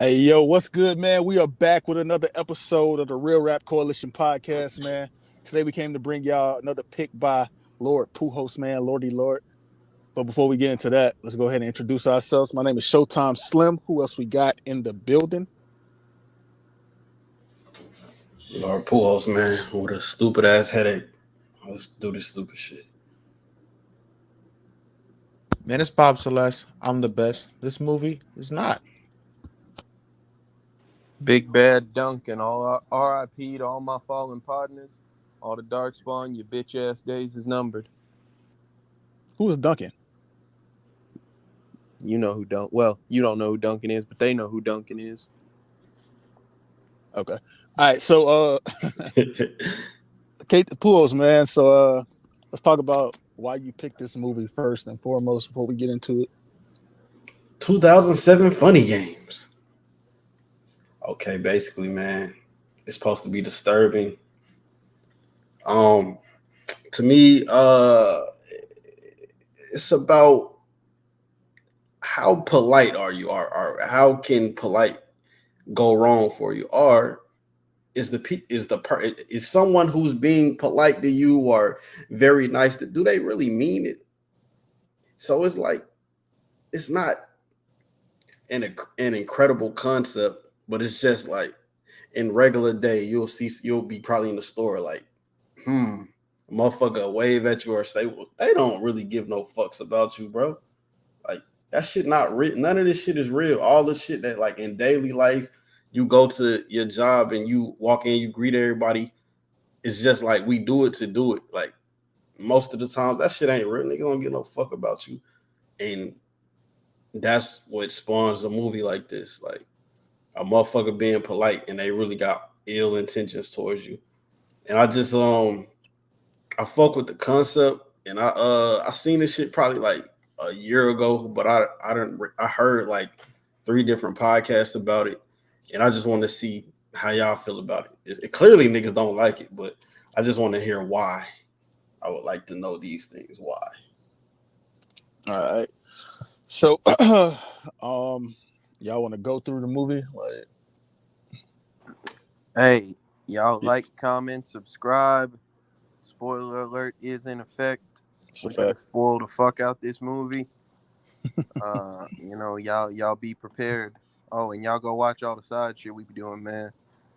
Hey, yo, what's good, man? We are back with another episode of the Real Rap Coalition podcast, man. Today we came to bring y'all another pick by Lord Pujols, man, Lordy Lord. But before we get into that, let's go ahead and introduce ourselves. My name is Showtime Slim. Who else we got in the building? Lord Pujols, man, with a stupid ass headache. Let's do this stupid shit. Man, it's Bob Celeste. I'm the best. This movie is not. Big Bad Duncan, all R.I.P. to all my fallen partners. All the dark spawn, your bitch ass days is numbered. Who is Duncan? You know who Duncan. Well, you don't know who Duncan is, but they know who Duncan is. Okay. All right. So, Kate Pujols, man. So, let's talk about why you picked this movie first and foremost before we get into it. 2007 Funny Games. Okay, basically, man, it's supposed to be disturbing. To me, it's about how polite are you, or how can polite go wrong for you, or is someone who's being polite to you or very nice to, do they really mean it? So it's like, it's not an incredible concept. But it's just like in regular day, you'll be probably in the store like, a motherfucker wave at you or say, well, they don't really give no fucks about you, bro. Like, that shit not real. None of this shit is real. All the shit that, like, in daily life, you go to your job and you walk in, you greet everybody. It's just like, we do it to do it. Like, most of the times, that shit ain't real. Nigga don't give no fuck about you. And that's what spawns a movie like this. Like, a motherfucker being polite and they really got ill intentions towards you. And I just I fuck with the concept, and I seen this shit probably like a year ago, but I heard like 3 different podcasts about it, and I just want to see how y'all feel about it. It clearly niggas don't like it, but I just want to hear why. I would like to know these things, why. All right. So y'all want to go through the movie? Like, Hey, y'all like, comment, subscribe. Spoiler alert is in effect. We're gonna spoil the fuck out this movie. Y'all be prepared. Oh, and y'all go watch all the side shit we be doing, man.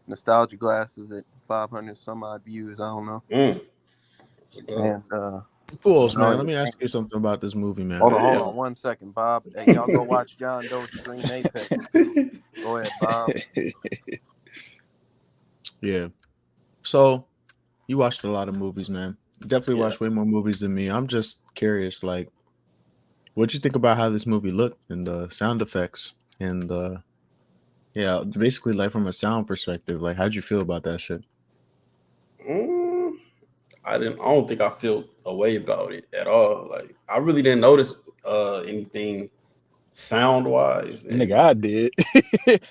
Nostalgia Glasses at 500 some odd views. I don't know. And Pujols, man. Let me ask you something about this movie, man. Hold on 1 second, Bob. Hey, y'all go watch John Doe stream Apex. Go ahead, Bob. Yeah. So, you watched a lot of movies, man. You definitely watched way more movies than me. I'm just curious, like, what'd you think about how this movie looked and the sound effects and basically like from a sound perspective, like how'd you feel about that shit? I don't think I feel a way about it at all. Like, I really didn't notice anything sound wise. Nigga, I did.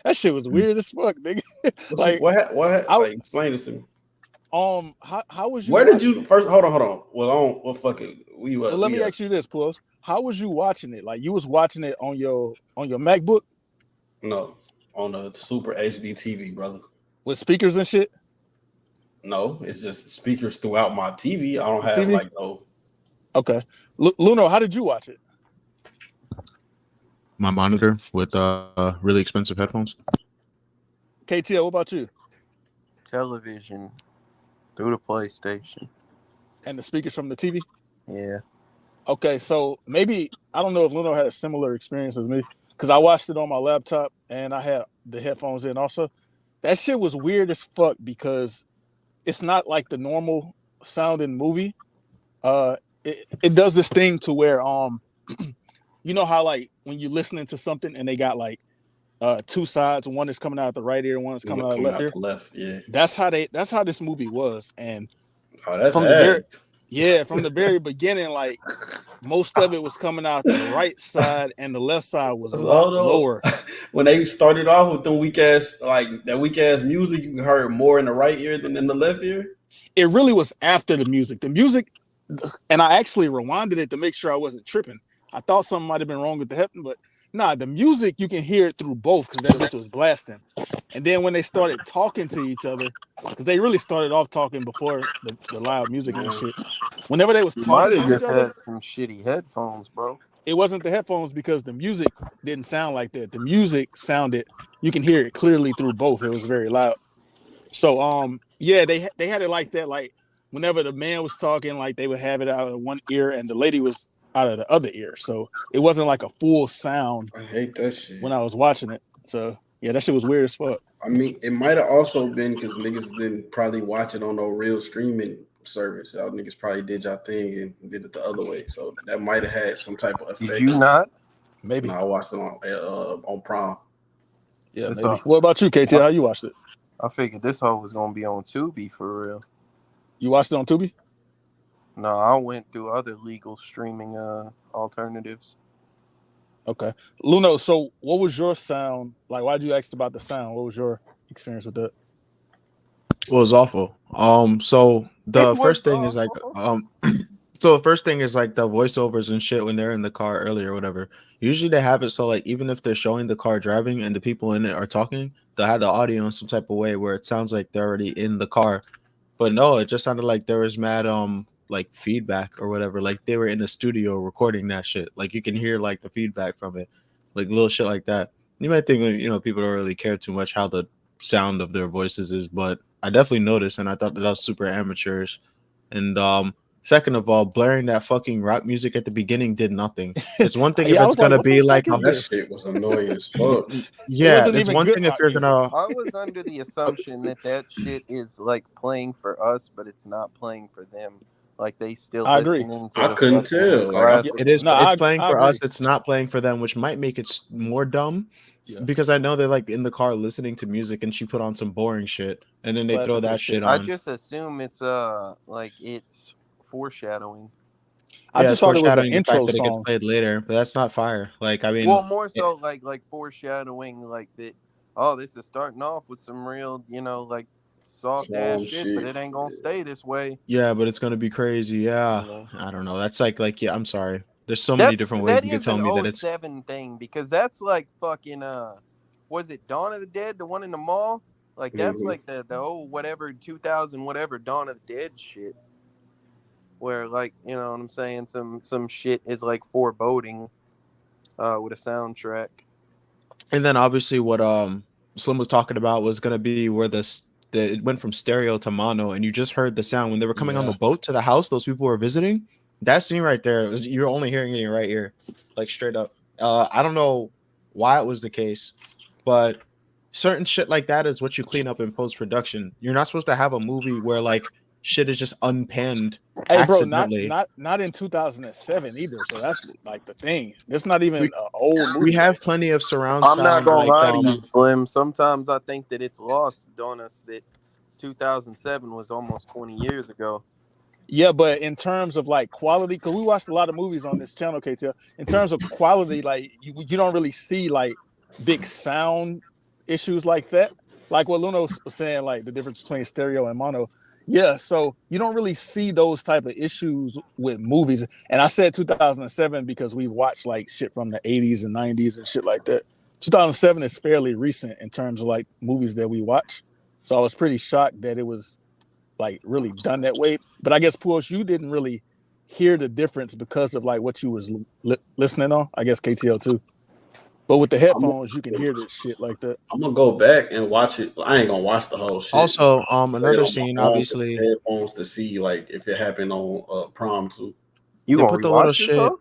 That shit was weird as fuck, nigga. Like, what? Like, explain this to me. How was you? Where did you first? Hold on. Well, fuck it. Let me ask you this, Pujols. How was you watching it? Like, you was watching it on your MacBook? No, on a Super HD TV, brother. With speakers and shit? No, it's just speakers throughout my TV. I don't have TV? like no. Okay, Luno, how did you watch it? My monitor with really expensive headphones. KTL, what about you? Television through the PlayStation. And the speakers from the TV? Yeah. Okay, so maybe, I don't know if Luno had a similar experience as me, because I watched it on my laptop and I had the headphones in also. That shit was weird as fuck because it's not like the normal sounding movie. It does this thing to where you know how like when you're listening to something and they got like two sides, one is coming out the right ear, one is coming out the left ear. The left, yeah. That's how this movie was. And that's from the very beginning, like most of it was coming out the right side and the left side was a lot lower. When they started off with them weak ass music, you heard more in the right ear than in the left ear. It really was after the music. The music, and I actually rewinded it to make sure I wasn't tripping. I thought something might have been wrong with the headphone, but nah, the music you can hear it through both because that bitch was blasting. And then when they started talking to each other, because they really started off talking before the loud music and shit. Whenever they was talking to each other, had some shitty headphones, bro. It wasn't the headphones because the music didn't sound like that. The music sounded, you can hear it clearly through both. It was very loud. So yeah, they had it like that. Like whenever the man was talking, like they would have it out of one ear and the lady was out of the other ear. So it wasn't like a full sound. I hate that shit when I was watching it. So yeah, that shit was weird as fuck. I mean, it might have also been because niggas didn't probably watch it on no real streaming service. Y'all niggas probably did y'all thing and did it the other way. So that might have had some type of effect. Did you not? Maybe. No, I watched it on Prom. Yeah, maybe. What about you, KT? How you watched it? I figured this whole was gonna be on Tubi for real. You watched it on Tubi? No, I went through other legal streaming alternatives. Okay. Luno, so what was your sound? Like, why'd you ask about the sound? What was your experience with that? Well, it was awful. So the first thing is like so the first thing is like the voiceovers and shit when they're in the car early or whatever. Usually they have it so like even if they're showing the car driving and the people in it are talking, they'll have the audio in some type of way where it sounds like they're already in the car. But no, it just sounded like there was mad like feedback or whatever. Like they were in the studio recording that shit. Like you can hear like the feedback from it, like little shit like that. You might think people don't really care too much how the sound of their voices is, but I definitely noticed, and I thought that was super amateurish. And second of all, blaring that fucking rock music at the beginning did nothing. It's one thing if it's gonna be like that shit was annoying as fuck. Yeah, it's one thing if you're gonna. I was under the assumption that shit is like playing for us, but it's not playing for them. Like they still. I agree. I couldn't tell. Like, it is. No, it's playing for us. It's not playing for them, which might make it more dumb. Yeah. Because I know they're like in the car listening to music, and she put on some boring shit, and then they throw that shit on. I just assume it's like it's foreshadowing. I just thought it was an intro that it gets played later, but that's not fire. Like I mean, well, more so like foreshadowing, like that. Oh, this is starting off with some real, like soft ass shit, but it ain't gonna stay this way. Yeah, but it's gonna be crazy. Yeah, I don't know. That's like yeah. I'm sorry. There's so many different ways you can tell me that it's 07 thing because that's like fucking was it Dawn of the Dead, the one in the mall? Like that's like the old whatever 2000 whatever Dawn of the Dead shit. Where like you know what I'm saying, some shit is like foreboding with a soundtrack. And then obviously what Slim was talking about was gonna be where it went from stereo to mono, and you just heard the sound when they were coming on the boat to the house. Those people were visiting. That scene right there was you're only hearing it in your right ear, like straight up. I don't know why it was the case, but certain shit like that is what you clean up in post production. You're not supposed to have a movie where like shit is just unpanned. Hey, bro, not in 2007 either. So that's like the thing. It's not even an old movie. We have plenty of surround sound. I'm not gonna lie to you, Slim. Sometimes I think that it's lost on us that 2007 was almost 20 years ago. Yeah, but in terms of like quality, because we watched a lot of movies on this channel, KTL. In terms of quality, like you don't really see like big sound issues like that. Like what Luno was saying, like the difference between stereo and mono. Yeah, so you don't really see those type of issues with movies. And I said 2007 because we watched like shit from the 80s and 90s and shit like that. 2007 is fairly recent in terms of like movies that we watch. So I was pretty shocked that it was like really done that way. But I guess Push, you didn't really hear the difference because of like what you was listening on. I guess KTL too. But with the headphones, you can hear this shit like that. I'm gonna go back and watch it. I ain't gonna watch the whole shit. Also, another scene, obviously, headphones to see like if it happened on Prom too. They put the little shit.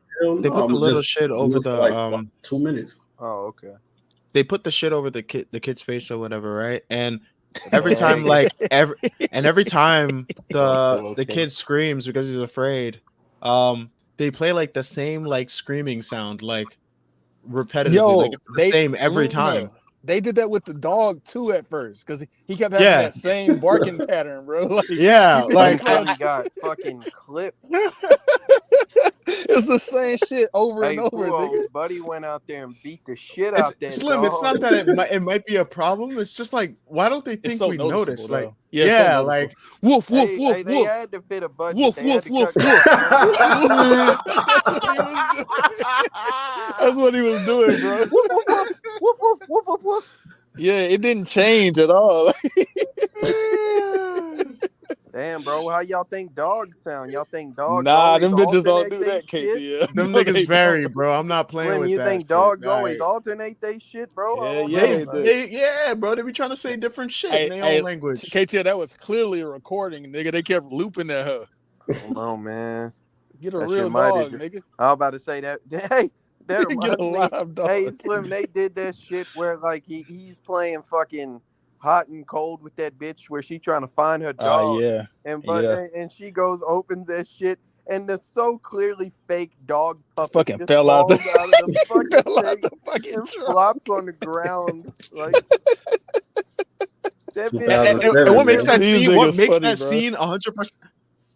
They put the little shit over the like 2 minutes. Oh, okay. They put the shit over the kid's face or whatever, right? And every time, every time the kid screams because he's afraid, they play like the same like screaming sound like repetitively, Yo, like it's the same every time. They did that with the dog too at first because he kept having Yeah. that same barking pattern, bro. Like, Yeah, like Buddy got fucking clipped. it's the same shit over Hey, and over, nigga. Pujols, Buddy went out there and beat the shit it's out that Slim. dog. It's not that it might be a problem. It's just like, why don't they It's think so we noticeable, notice? though. Like, Yeah, it's so yeah, noticeable. like Woof, woof, Hey, woof, they woof. had to fit a budget. Woof, They had woof, to woof, cut woof. down. That's what he was doing. That's what he was doing, bro. Woof, woof, woof, woof, woof, woof, woof, woof. Yeah, it didn't change at all. Damn, bro, how y'all think dogs sound? Y'all think dogs Nah, always them bitches don't alternate do they that, shit? KT. them No, niggas they vary, don't. bro. I'm not playing Slim, with you that think shit. dogs All always right. alternate they shit, bro? Yeah, I don't yeah, know. they do. Yeah, bro. They be trying to say different shit in their own language. KT, that was clearly a recording, nigga. They kept looping at her. Oh man, Get a that real shit might dog, have. nigga. I was about to say that. Hey, that Get reminds a me. live dog. Hey, Slim, they did that shit where like he's playing fucking hot and cold with that bitch where she trying to find her dog, Yeah. and she goes opens that shit. And the so clearly fake dog puppet Fucking just fell out falls out of the fucking fell out thing the fucking and truck. flops on the ground like that bitch. 2007, And what makes man. that These scene? What niggas makes funny, that bro. scene 100%?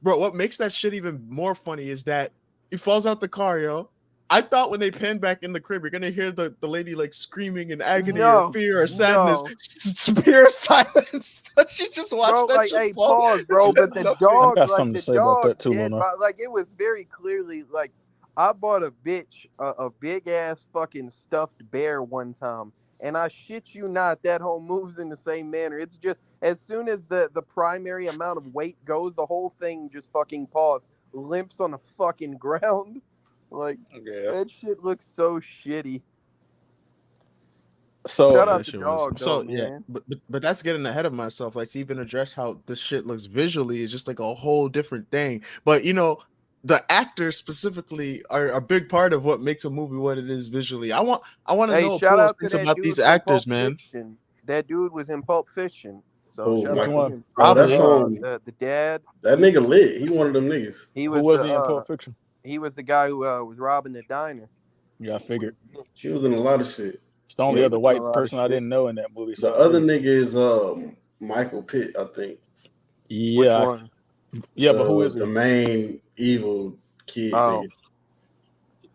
Bro, what makes that shit even more funny is that he falls out the car, yo. I thought when they pan back in the crib, you're gonna hear the lady like screaming in agony or fear or sadness. Pure silence. She just watched Bro, that like, shit hey, fall. pause, bro. Said But the nothing. dog, I got like something the to say about dog, that too, dead. Lona. Like it was very clearly like I bought a bitch a big ass fucking stuffed bear one time, and I shit you not, that whole moves in the same manner. It's just as soon as the primary amount of weight goes, the whole thing just fucking limps on the fucking ground. Like Yeah. that shit looks so shitty. So Shout Yeah, out that to shit dog, was though, so yeah, man. but that's getting ahead of myself. Like to even address how this shit looks visually is just like a whole different thing. But you know, the actors specifically are a big part of what makes a movie what it is visually. I want to Hey, know what shout Pools out to thinks that about dude these from actors, Pulp man. Fiction. That dude was in Pulp Fiction. So Oh, shout which out Michael. to one? him. Oh, that's Probably. The dad. that nigga lit. He one of them niggas. He Who was was the he in Pulp Fiction? he was the guy who was robbing the diner. Yeah, I figured. He was in a lot of shit. It's the only Yeah, other he was in a white lot of person I shit. didn't know in that movie. So The I other figured. nigga is Michael Pitt, I think. Which Yeah, one? but who is the he? main evil kid Oh, nigga?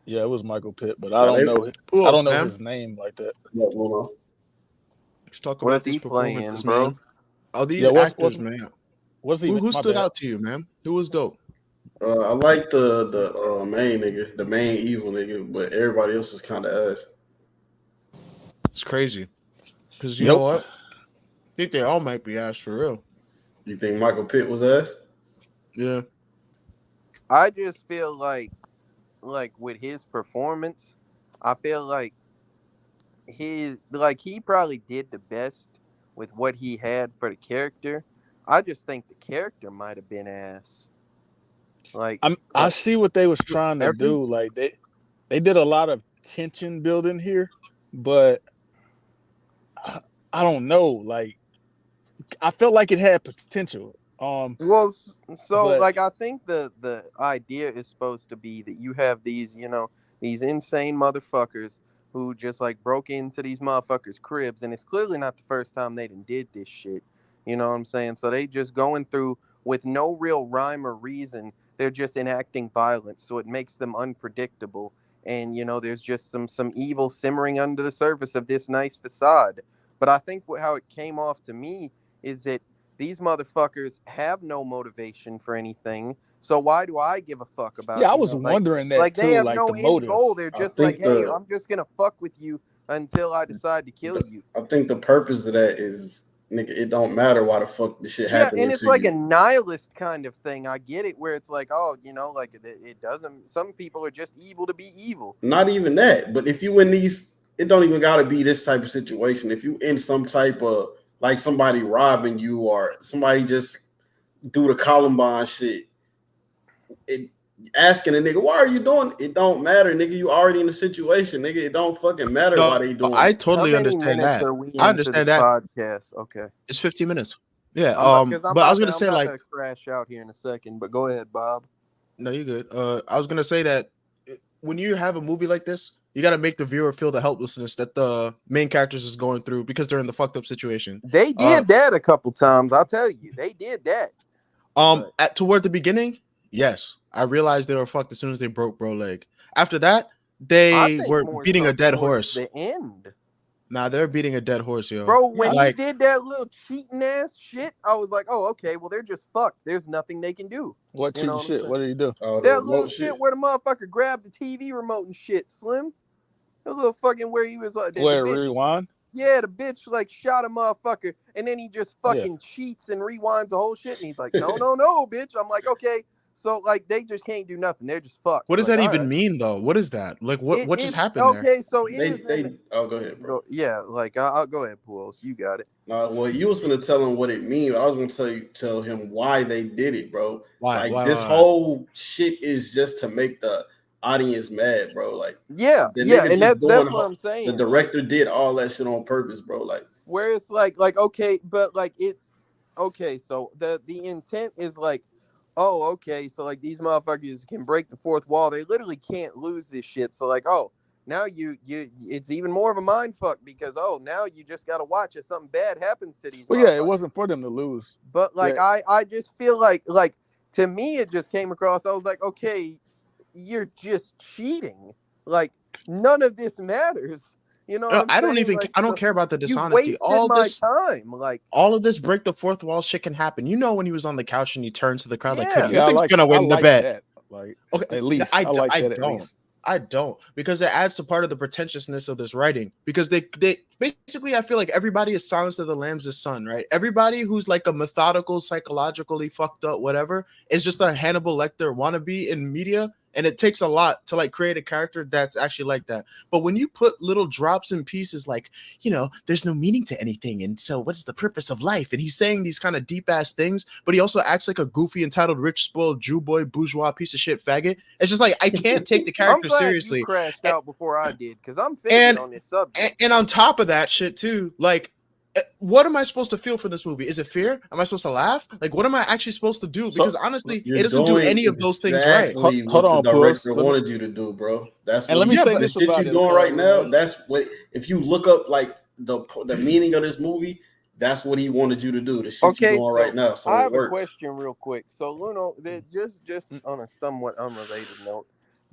Yeah, it was Michael Pitt, but I Now don't they know. I Pools, don't know man. his name like that. Let's talk what about is these he playing, performances, bro? man. Oh, these Yeah, actors, man. what's he? Who My stood bad. out to you, man? Who was dope? I like the main nigga, the main evil nigga, but everybody else is kind of ass. It's crazy. Because you Yep. know what? I think they all might be ass for real. You think Michael Pitt was ass? Yeah. I just feel like with his performance, I feel like he probably did the best with what he had for the character. I just think the character might have been ass. Like I see what they was trying to Every do. Like they did a lot of tension building here, but I don't know. Like I felt like it had potential. well, so But like I think the idea is supposed to be that you have these, these insane motherfuckers who just like broke into these motherfuckers' cribs, and it's clearly not the first time they did this shit. You know what I'm saying? So they just going through with no real rhyme or reason. They're just enacting violence, so it makes them unpredictable. And there's just some evil simmering under the surface of this nice facade. But I think how it came off to me is that these motherfuckers have no motivation for anything. So why do I give a fuck about? yeah, I was wondering that They too. have Like no the end motive. goal. They're I just think like, hey, I'm just gonna fuck with you until I decide to kill you. I think the purpose of that is, nigga, it don't matter why the fuck this shit happened. Yeah, and it's like a nihilist kind of thing. I get it, where it's like, oh, like it doesn't. Some people are just evil to be evil. Not even that, but if you in these, it don't even gotta be this type of situation. If you in some type of like somebody robbing you or somebody just do the Columbine shit, asking a nigga, why are you doing it? Don't matter, nigga. You already in the situation, nigga. It don't fucking matter why they doing I it. totally How many understand minutes that. are we I into understand this that. podcast? Okay, It's 15 minutes. Yeah. I'm But I was gonna I'm say about like to crash out here in a second. But go ahead, Bob. No, you're good. I was gonna say that when you have a movie like this, you got to make the viewer feel the helplessness that the main characters is going through because they're in the fucked up situation. They did that a couple times. I'll tell you, they did that. But Toward the beginning, yes, I realized they were fucked as soon as they broke bro leg. After that, they were beating a dead horse. The end. Nah, they're beating a dead horse, yo. Bro, when he did that little cheating ass shit, I was like, oh, okay, well, they're just fucked. There's nothing they can do. What cheating shit? What did he do? That little shit where the motherfucker grabbed the TV remote and shit, Slim. That little fucking where he was like, where rewind? Yeah, the bitch like shot a motherfucker, and then he just fucking cheats and rewinds the whole shit, and he's like, no, bitch. I'm like, okay. So like they just can't do nothing. They're just fucked. What does that even mean though? What is that? Like what just happened there? Okay, so it is. Go ahead, bro. Yeah, like I'll go ahead, Pools. You got it. Well, you was gonna tell him what it means. I was gonna tell him why they did it, bro. Why? This whole shit is just to make the audience mad, bro. Like and that's what I'm saying. The director did all that shit on purpose, bro. Like where it's like okay, but like it's okay. So the intent is like, oh, okay, so like these motherfuckers can break the fourth wall. They literally can't lose this shit. So like, oh, now you it's even more of a mind fuck because now you just gotta watch if something bad happens to these. Well, yeah, it wasn't for them to lose. But like I just feel like to me it just came across. I was like, okay, you're just cheating. Like none of this matters. You know, I don't care about the dishonesty. All of this break the fourth wall shit can happen. You know, when he was on the couch and he turns to the crowd like, "You think's gonna win the bet?" That. Like, okay, at least I like that. At least I don't, because it adds to part of the pretentiousness of this writing. Because they basically, I feel like everybody is Silence of the Lambs' son, right? Everybody who's like a methodical, psychologically fucked up, whatever, is just a Hannibal Lecter wannabe in media. And it takes a lot to like create a character that's actually like that. But when you put little drops and pieces like, you know, there's no meaning to anything. And so what's the purpose of life? And he's saying these kind of deep ass things, but he also acts like a goofy, entitled, rich, spoiled Jew boy, bourgeois piece of shit faggot. It's just like, I can't take the character seriously. You crashed out before I did because I'm thinking on this subject. And on top of that shit too, like, what am I supposed to feel for this movie? Is it fear? Am I supposed to laugh? Like, what am I actually supposed to do? Because honestly, it doesn't do any of those things right. Hold on, the director wanted you to do, bro. That's what, and let me say this shit about you're doing right now. That's what, if you look up like the meaning of this movie, that's what he wanted you to do. The shit you're doing right now. So I have a question real quick. So Luno, just on a somewhat unrelated note,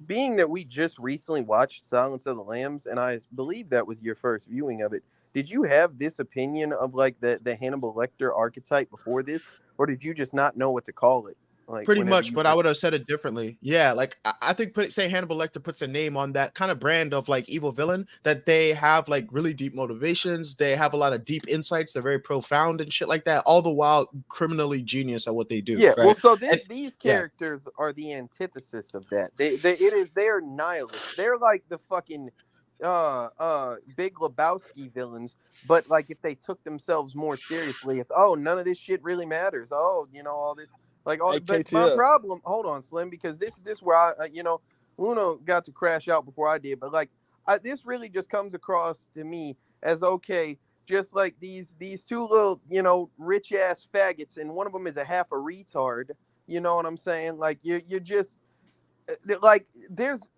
being that we just recently watched Silence of the Lambs, and I believe that was your first viewing of it. Did you have this opinion of like the Hannibal Lecter archetype before this, or did you just not know what to call it? Like pretty much, but I would have said it differently. Yeah, like I think say Hannibal Lecter puts a name on that kind of brand of like evil villain, that they have like really deep motivations. They have a lot of deep insights. They're very profound and shit like that. All the while criminally genius at what they do. Yeah, right? Well, so these characters are the antithesis of that. They're nihilists. They're like the fucking Big Lebowski villains, but like if they took themselves more seriously, it's none of this shit really matters. All this like all. But my problem, hold on, Slim, because this where I Uno got to crash out before I did, but like this really just comes across to me as okay, just like these two little rich ass faggots, and one of them is a half a retard. You know what I'm saying? Like you're just like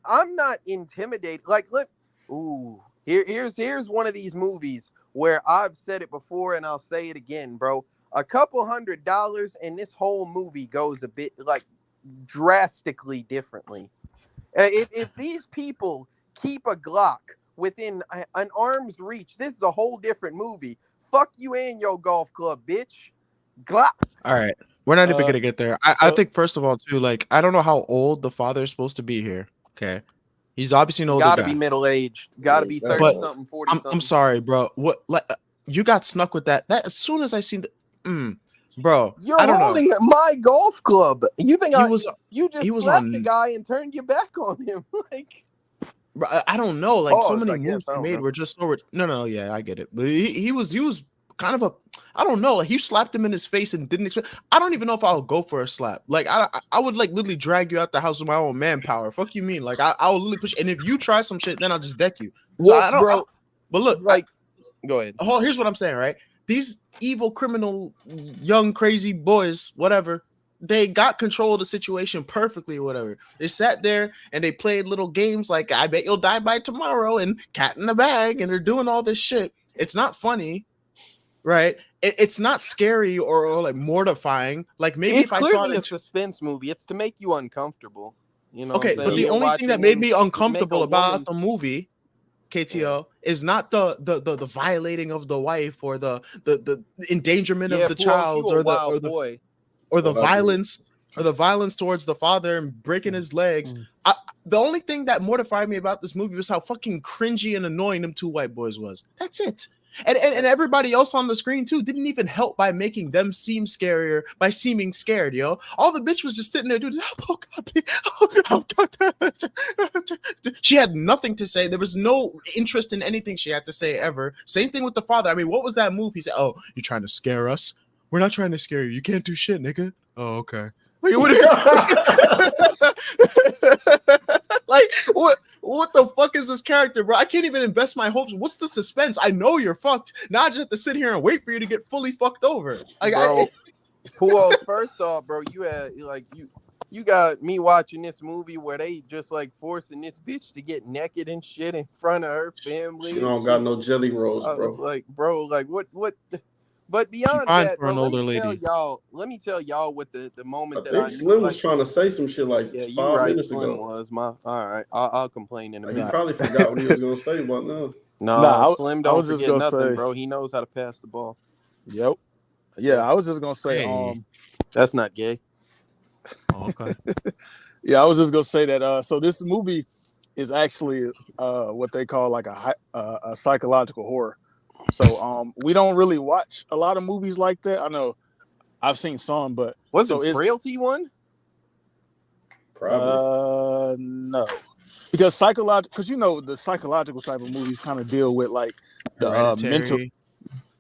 I'm not intimidated. Like look. Ooh, here's one of these movies where I've said it before and I'll say it again, bro. A couple $100 and this whole movie goes a bit like drastically differently. If these people keep a Glock within an arm's reach, this is a whole different movie. Fuck you and your golf club, bitch. Glock. All right, we're not even gonna get there. I think first of all, too, like I don't know how old the father is supposed to be here. Okay. He's obviously an older guy. Gotta be middle aged. Gotta be 30-something, 40-something. I'm sorry, bro. What? Like, you got snuck with that? That as soon as I seen the, bro. You're holding my golf club. You think you just slapped the guy and turned your back on him? Like, bro, I don't know. Like so many moves he made were just so. No, yeah, I get it. But he was kind of I don't know. Like you slapped him in his face and didn't expect. I don't even know if I would go for a slap. Like I would like literally drag you out the house with my own manpower. Fuck you mean? Like I will literally push. And if you try some shit, then I'll just deck you. So bro. But look, like, go ahead. Here's what I'm saying. Right, these evil criminal young crazy boys, whatever, they got control of the situation perfectly or whatever. They sat there and they played little games like I bet you'll die by tomorrow and cat in the bag, and they're doing all this shit. It's not funny, right? It's not scary or like mortifying. Like maybe It's if I saw clearly a it, suspense movie. It's to make you uncomfortable. You know okay, what I'm but saying? the You're only thing that watching made him me make uncomfortable a about woman. the movie KTO is not the violating of the wife or the endangerment of Yeah, the Puos, you child a or wild boy. the What I did. violence towards the father and breaking his legs. The only thing that mortified me about this movie was how fucking cringy and annoying them two white boys was. That's it. And everybody else on the screen too didn't even help by making them seem scarier by seeming scared, yo. All the bitch was just sitting there doing, oh God, please, oh God. She had nothing to say. There was no interest in anything she had to say ever. Same thing with the father. I mean, what was that move? He said, "Oh, you trying to scare us? We're not trying to scare you. You can't do shit, nigga." Oh, okay. Like what the fuck is this character, bro? I can't even invest my hopes. What's the suspense? I know you're fucked. Now I just have to sit here and wait for you to get fully fucked over. Like, Bro, Puos, first off, bro, you got me watching this movie where they just like forcing this bitch to get naked and shit in front of her family. She and don't shit. got no jelly rolls, I was bro. like, bro, like what? But beyond fine that, for an bro, let older me tell lady. y'all. Let me tell y'all what the moment I that I think knew. Slim was Like, trying to say some shit like yeah, you 5 right. minutes Slim ago. was my. All right, I'll complain in a He minute. probably forgot what he was gonna say about now. No, Nah, Slim I don't was just forget gonna nothing, say, bro. He knows how to pass the ball. yep. Yeah, I was just gonna say, Hey. That's not gay. Oh, okay. yeah, I was just gonna say that. So this movie is actually what they call like a psychological horror. So we don't really watch a lot of movies like that. I know I've seen some, but Was so it it's frailty one? Probably. no, because psychological, because you know the psychological type of movies kind of deal with like the mental. Hereditary.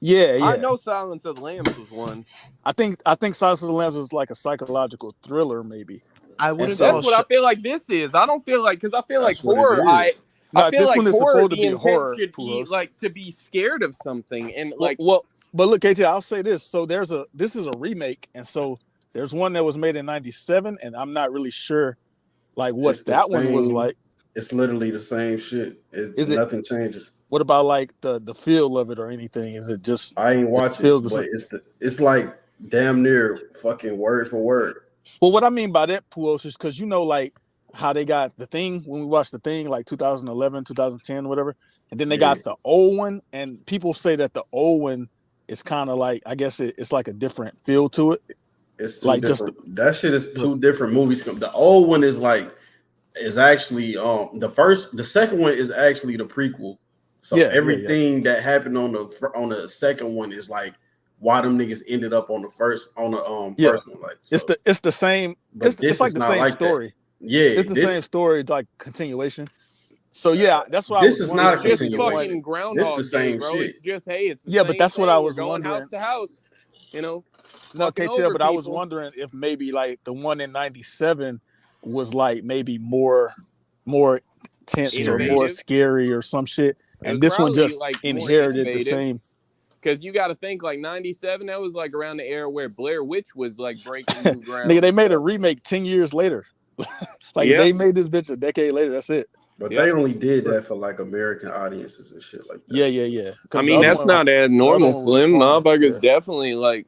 Yeah, I yeah. know Silence of the Lambs was one. I think Silence of the Lambs is like a psychological thriller, maybe. I And wouldn't so call That's what I feel like this is. I don't feel like because I feel like That's what it horror. is. I no, feel this like one is horror. supposed to The be intent horror, should be Pujols. like to be scared of something and Well, like. but look, KT, I'll say this. So this is a remake, and so there's one that was made in '97, and I'm not really sure like what It's the that one was same. like. It's literally the same shit. Is it? Nothing changes. What about like the feel of it or anything? Is it just I ain't it watch it, feels the but same? it's like damn near fucking word for word. Well, what I mean by that, Puos, is because you know like how they got the thing when we watched the thing like 2011, 2010, whatever, and then they Yeah, got the old one, and people say that the old one is kind of like I guess it's like a different feel to it, it's two like just different. That shit is two different movies. The old one is actually the second one is actually the prequel. So yeah. everything that happened on the second one is like why them niggas ended up on the first Yeah, first one. Like so, it's the same. but It's this like is the not same like that. story. Yeah, It's the same story, like continuation. So yeah, that's what I this was is not wondering. a It's just Maybe the one. continuation. fucking This the Groundhog Day, same bro. shit. It's just hey, it's the Yeah, but same that's what I thing. We're was going house wondering. to house, you know, No, fucking KTL, over but I was people. wondering if maybe like the one in '97 was like maybe more tense or Scary. more Innovative. scary or some shit, It was and this one probably just like more inherited the innovative same. because you got to think like '97. That was like around the era where Blair Witch was like breaking new Nigga, ground. they made a So remake 10 years later. Like yeah, they made this bitch a decade later. That's it. But yeah. they only did that for like American audiences and shit like that. Yeah. I Because mean, that's not the other abnormal, one was Slim. foreign. Motherfuckers Yeah. definitely like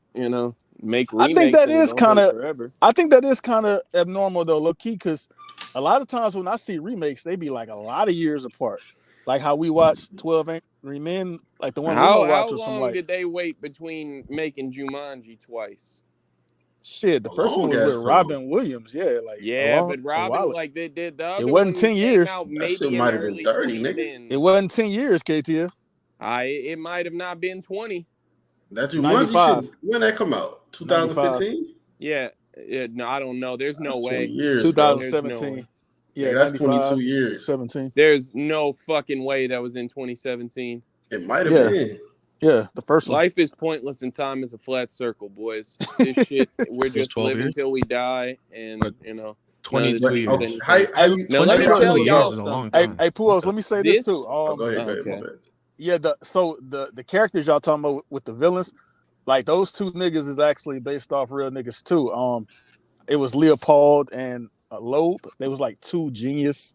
make I think remakes that and it is don't kind take of. forever. I think that is kind of abnormal though, low key, because a lot of times when I see remakes, they be like a lot of years apart. Like how we watched 12 Angry Men, like the one Limo How watched was from long like did they wait between making Jumanji twice? shit. The A first one long was with ass time. Robin Williams, yeah, like Yeah, but a Robin, while. like the It other wasn't one 10 came years. out That shit maybe in might the have been early 30, nigga. It 2010s. wasn't 10 years, KTL. It might have not been 20. That Jumanji 95. shit, when that come out? 95. 2015? Yeah, no, I don't know. There's no That's 20 way. years, bro. There's no 2017. way. Yeah, Nigga, that's 22 95, years. 17. There's no fucking way that was in 2017. It might have Yeah. been. Yeah, the first one. Life is pointless and time is a flat circle, boys. This shit, we're It was just 12 living years? till we die, and But none of 22 this But means years. okay, anything. how you Now, let me how 22 tell y'all years y'all is a long something. time. Puos, Okay. let me say this too. Oh, go ahead, Okay. my bad. Yeah, the characters y'all talking about with the villains, like those two niggas is actually based off real niggas too. it was Leopold and Loeb. They was like two genius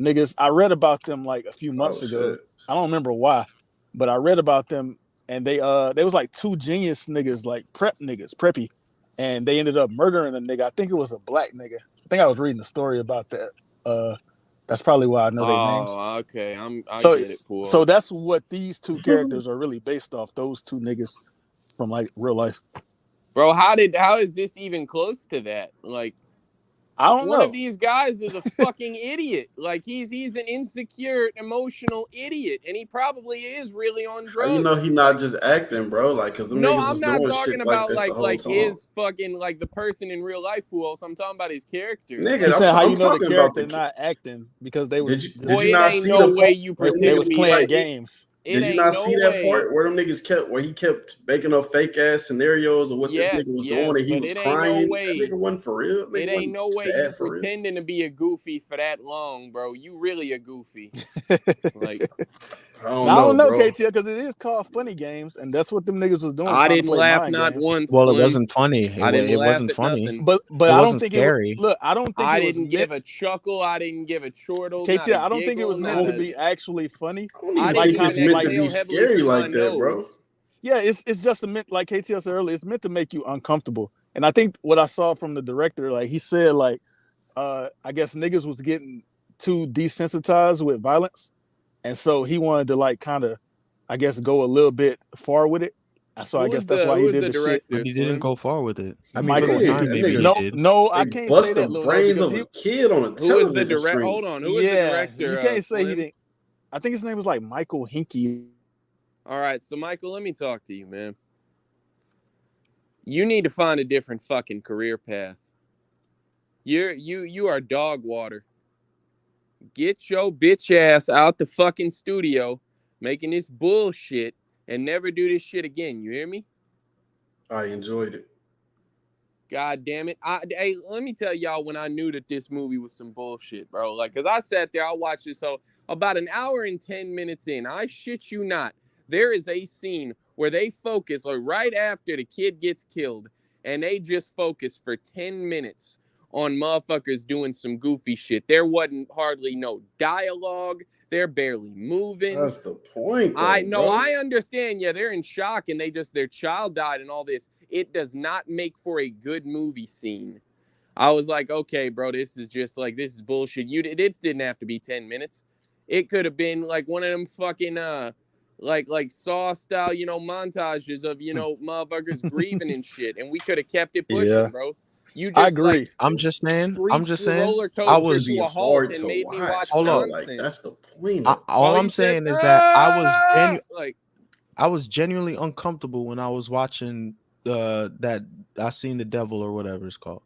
niggas. I read about them like a few months ago. shit. I don't remember why, but I read about them, and they was like two genius niggas, like preppy, and they ended up murdering a nigga. I think it was a black nigga. I think I was reading a story about that. That's probably why I know their names. Oh, okay. I So get it, Pool. so that's what these two characters are really based off. Those two niggas from like real life. Bro, how is this even close to that? Like, I don't one know. of these guys is a fucking idiot. Like, he's an insecure, emotional idiot, and he probably is really on drugs. You know, he not just acting, bro. Like, cause them niggas I'm was not doing talking shit about like that the whole like time. his fucking like the person in real life, Pool. So I'm talking about his character. Nigga, He said how I'm you know the talking about character not acting because they was Did Boy, you it not ain't see no the way part you where them they pretend was to be playing like games. It Did you ain't not no see that way. part where them niggas where he kept making up fake ass scenarios of what this nigga was doing and he but was it ain't no crying? way. That nigga wasn't for real. Nigga It ain't no way you sad for real. pretending to be a goofy for that long, bro. You really a goofy. Like, I don't know, bro. KTL, because it is called funny games, and that's what them niggas was doing. I trying didn't to play laugh mind not games. once. Well, Slim. it wasn't funny. I didn't It laugh wasn't at funny. nothing. But It I don't wasn't think scary. it was. Look, I don't think I it was didn't give a chuckle. I didn't give a chortle. KTL, not a I don't think it was giggle, meant to not a- be actually funny. I don't even I Like, think didn't it's even meant to exhale be heavily scary through my like that, bro. nose. Yeah, it's just meant, like KTL said earlier, it's meant to make you uncomfortable. And I think what I saw from the director, like he said, like I guess niggas was getting too desensitized with violence, and so he wanted to like kind of, I guess, go a little bit far with it. So I guess that's why he did the shit. But director? he didn't Slim? go far with it. I mean, for Michael the time, Haneke. maybe he No, did. no, I They can't bust say the that, Lil, brains because of a kid on a Who is the television director? screen. Hold on. Who is the director? You can't say he Slim? didn't. I think his name was like Michael Haneke. All right, so Michael, let me talk to you, man. You need to find a different fucking career path. You are dog water. Get your bitch ass out the fucking studio, making this bullshit, and never do this shit again. You hear me? I enjoyed it. God damn it. Hey, let me tell y'all when I knew that this movie was some bullshit, bro. Like, cause I sat there, I watched this whole about an hour and 10 minutes in. I shit you not. There is a scene where they focus, like right after the kid gets killed, and they just focus for 10 minutes on motherfuckers doing some goofy shit. There wasn't hardly no dialogue. They're barely moving. That's the point, though, I know, bro. I understand. Yeah, they're in shock and their child died and all this. It does not make for a good movie scene. I was like, okay, bro, this is bullshit. This didn't have to be 10 minutes. It could have been like one of them fucking like Saw style, montages of, motherfuckers grieving and shit, and we could have kept it pushing, Yeah, bro. You I just agree. I'm just saying. roller I coaster was. Be to a halt hard and to made me watch, watch Hold bro. up. Like, nonsense. that's the point of it. All he I'm said, saying is that I was like, genuinely uncomfortable when I was watching that I seen the devil or whatever it's called.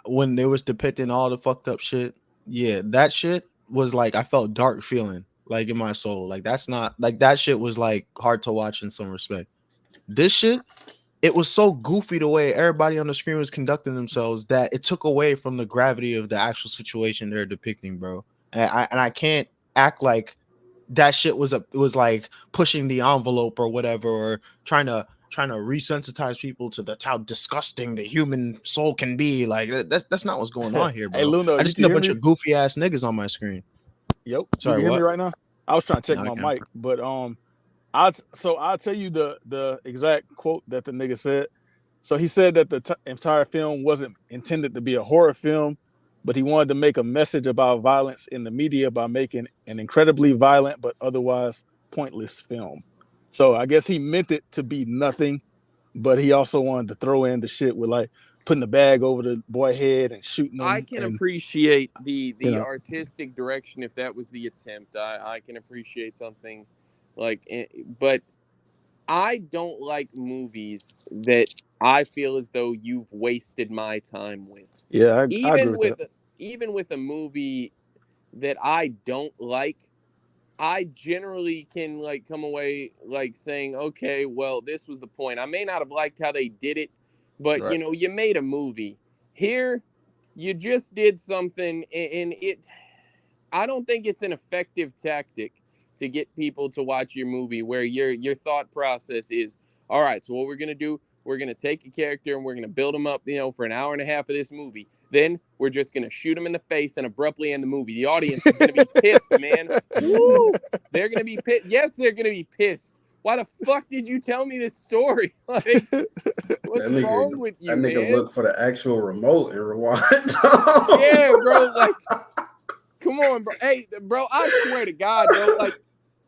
When they was depicting all the fucked up shit. Yeah, that shit was like I felt dark feeling like in my soul. Like that's not like that shit was like hard to watch in some respect. This shit, it was so goofy the way everybody on the screen was conducting themselves that it took away from the gravity of the actual situation they're depicting, bro. And I can't act like that shit was like pushing the envelope or whatever, or trying to resensitize people to that's how disgusting the human soul can be. Like that's not what's going on here, Hey, bro. Luna, I you just can seen a hear bunch me? of goofy ass niggas on my screen. Yep, you Sorry, can hear me what? right now. I was trying to check No, I my can't. mic, but I'll tell you the exact quote that the nigga said. So he said that the entire film wasn't intended to be a horror film, but he wanted to make a message about violence in the media by making an incredibly violent but otherwise pointless film. So I guess he meant it to be nothing, but he also wanted to throw in the shit with like putting the bag over the boy head and shooting I him, can and appreciate the you know, artistic direction if that was the attempt. I can appreciate something like, but I don't like movies that I feel as though you've wasted my time with. yeah, I agree Even with that. with a movie that I don't like, I generally can like come away like saying, okay, well, this was the point. I may not have liked how they did it, but Right. you made a movie. Here, you just did something, and it. I don't think it's an effective tactic to get people to watch your movie where your thought process is, all right, so what we're gonna do, we're going to take a character and we're going to build him up, for an hour and a half of this movie. Then we're just going to shoot him in the face and abruptly end the movie. The audience is going to be pissed, man. Woo! They're going to be pissed. Yes, they're going to be pissed. Why the fuck did you tell me this story? Like, what's wrong with you, man? That nigga look for the actual remote and rewind. Yeah, bro. Like, come on, bro. Hey, bro, I swear to God, bro. Like,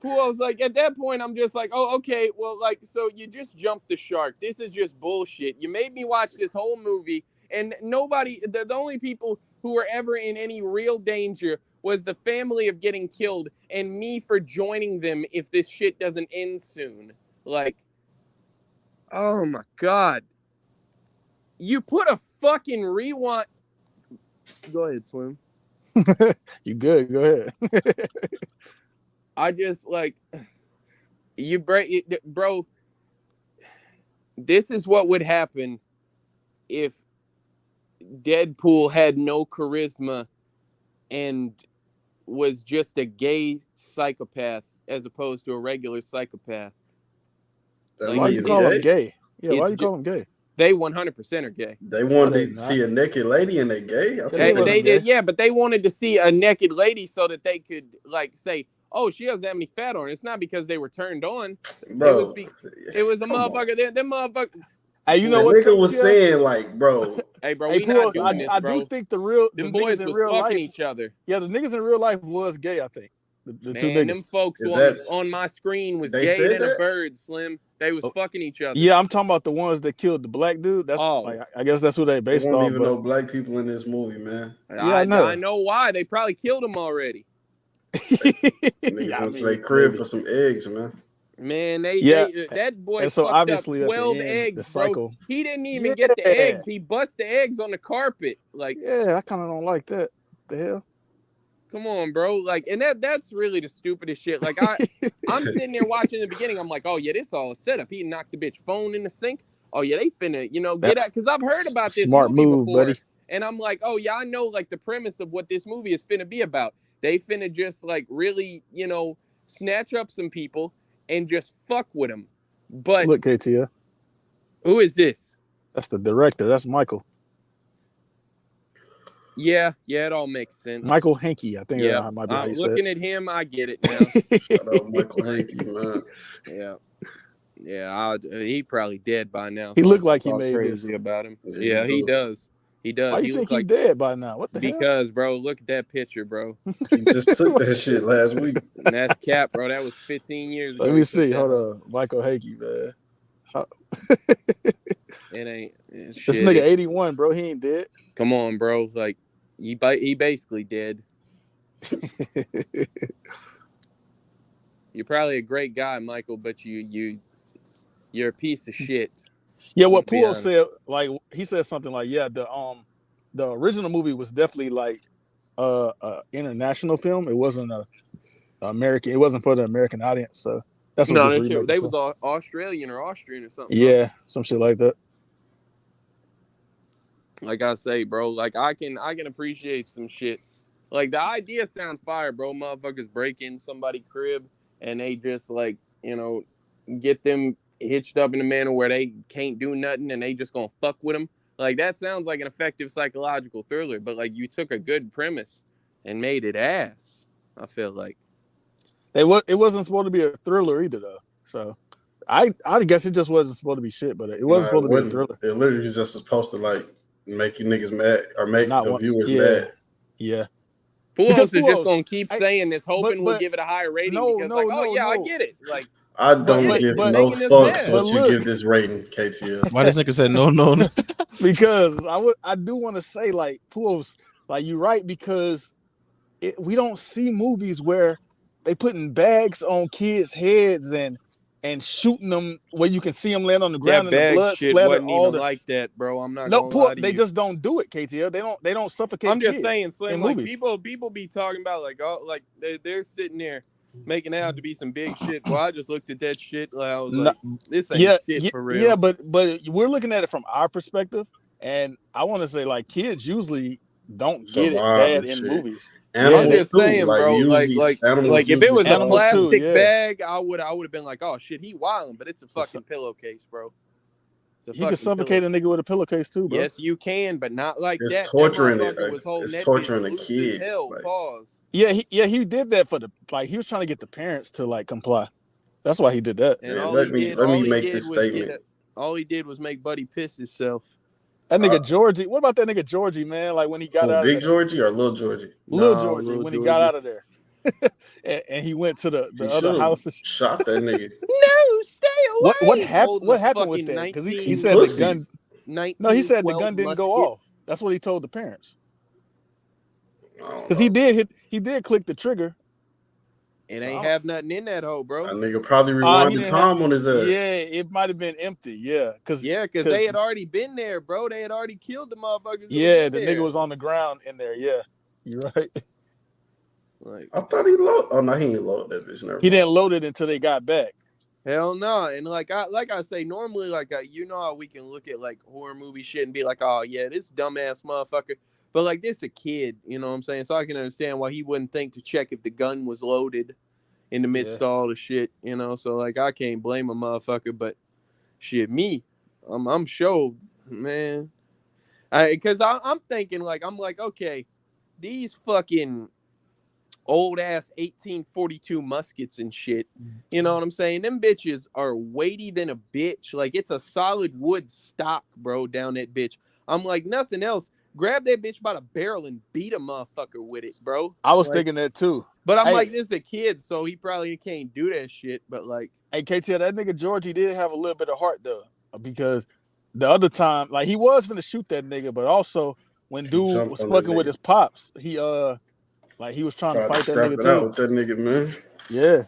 who else? Like, at that point, I'm just like, oh, okay. Well, like, so you just jumped the shark. This is just bullshit. You made me watch this whole movie, and nobody, the only people who were ever in any real danger was the family of getting killed and me for joining them if this shit doesn't end soon. Like, oh my God. You put a fucking rewind. Go ahead, Slim. You good? Go ahead. I just like you break it, bro. This is what would happen if Deadpool had no charisma and was just a gay psychopath as opposed to a regular psychopath. Like, why you call him gay? Yeah, why you call him gay? They 100% are gay. They wanted to see a naked lady and they gay. They did, yeah, but they wanted to see a naked lady so that they could like say, "Oh, she doesn't have any fat on her." It's not because they were turned on. Bro, it was a motherfucker. Them motherfucker. Hey, you know what? Nigga was saying, like, bro. Hey, bro, hey, we not doing this, I bro. do think the boys niggas in was real fucking life, each other. Yeah, the niggas in real life was gay. I think the two Man, niggas. them folks on my screen was They gay said than a that? bird, Slim. They was fucking each other. Yeah, I'm talking about the ones that killed the black dude. That's like, I guess that's who they They based won't on. even know black people in this movie, man. Yeah, I know. I know why. They probably killed him already. Niggas went to their crib for some eggs, man. Man, that boy and so fucked obviously up 12 at the end, eggs, the cycle. bro. He didn't even get the eggs. He bust the eggs on the carpet. Like, yeah, I kind of don't like that. The hell? Come on, bro. Like, and that's really the stupidest shit. Like, I'm sitting there watching the beginning. I'm like, oh yeah, this all a setup. He knocked the bitch phone in the sink. Oh yeah, they finna, get out. Because I've heard about this smart movie move, before. buddy. And I'm like, oh yeah, I know like the premise of what this movie is finna be about. They finna just like really, snatch up some people and just fuck with them. But look, KTL. Who is this? That's the director. That's Michael. Yeah, it all makes sense. Michael Haneke, I think. Yeah, might be how you looking said. At him, I get it now. Shout out Michael Haneke, man. Yeah. He probably dead by now. He looked like he made crazy this. about him. Yeah, he does. He does. Why you think he's dead by now? What the hell? Because, bro, look at that picture, bro. He just took that shit last week. And that's cap, bro. That was 15 years ago. Let me see. Hold on. Michael Haneke, man. It ain't. This nigga 81, bro. He ain't dead. Come on, bro. Like, he basically dead. You're probably a great guy, Michael, but you're a piece of shit. Yeah, what Poole said, like he said something like, yeah, the original movie was definitely like international film. It wasn't American. It wasn't for the American audience. So that's what they was Australian or Austrian or something. Yeah, some shit like that. Like I say, bro, like I can appreciate some shit. Like the idea sounds fire, bro. Motherfuckers break in somebody's crib and they just like, get them hitched up in a manner where they can't do nothing and they just gonna fuck with them. Like that sounds like an effective psychological thriller, but like you took a good premise and made it ass. I feel like it wasn't supposed to be a thriller either, though. So I guess it just wasn't supposed to be shit, but it wasn't supposed to be a thriller. It literally was just supposed to like make you niggas mad or make the viewers mad. Yeah. Pujols is just gonna keep saying this, hoping we'll give it a higher rating I get it. Like I don't give no fucks what you give this rating, KTL. Why this nigga said no? Because I do want to say like Pujols, like you're right, because we don't see movies where they putting bags on kids' heads and shooting them where you can see them land on the ground and the blood splatter all like that, bro. I'm not. They just don't do it, KTL. They don't suffocate. I'm just kids saying, Slim. in like movies. people be talking about like they're sitting there making out to be some big shit. Well, I just looked at that shit. Like, I was like, this ain't shit for real. Yeah, but we're looking at it from our perspective, and I want to say like kids usually don't get it bad in movies. Animals I'm just saying, bro. Like if it was a plastic bag, I would have been like, oh shit, he wilding, but it's a fucking pillowcase, bro. He could suffocate a nigga with a pillowcase too, bro. Yes, you can, but not like It's that. torturing That it. motherfucker was holding It's that torturing bitch a loose kid. as hell. Like, Pause. Yeah, he did that for he was trying to get the parents to like comply. That's why he did that. And man, all let he me make did this was statement. all he did was make Buddy piss himself. That nigga Georgie. What about that nigga Georgie, man? Like when he got out Big of there. Georgie or Little Georgie? Little Georgie, when he got out of there. and he went to the other house. Shot that nigga. No, stay away. What happened with that? Because he said pussy. the gun. No, he said the gun didn't go off. That's what he told the parents. Because he did click the trigger. It ain't have nothing in that hole, bro. That nigga probably rewinded time on his ass. Yeah, it might have been empty. Yeah, because they had already been there, bro. They had already killed the motherfuckers. Yeah, the nigga was on the ground in there. Yeah, you're right. Like, I thought he loaded. Oh no, he didn't load that bitch. He didn't load it until they got back. Hell no. And like I say, normally you know how we can look at like horror movie shit and be like, oh yeah, this dumbass motherfucker. But like this a kid, you know what I'm saying? So I can understand why he wouldn't think to check if the gun was loaded in the midst of all the shit, you know. So like I can't blame a motherfucker, but shit, me, I'm sure, man. Because I'm thinking I'm like, okay, these fucking old ass 1842 muskets and shit, you know what I'm saying? Them bitches are weighty than a bitch. Like it's a solid wood stock, bro, down that bitch. I'm like, nothing else. Grab that bitch by the barrel and beat a motherfucker with it, bro. I was thinking that too. But I'm like, this is a kid, so he probably can't do that shit. But like, hey, KT, that nigga Georgie did have a little bit of heart though, because the other time, like he was gonna shoot that nigga, but also when dude was fucking with his pops, he was trying to fight that nigga too. With that nigga, man. Yeah.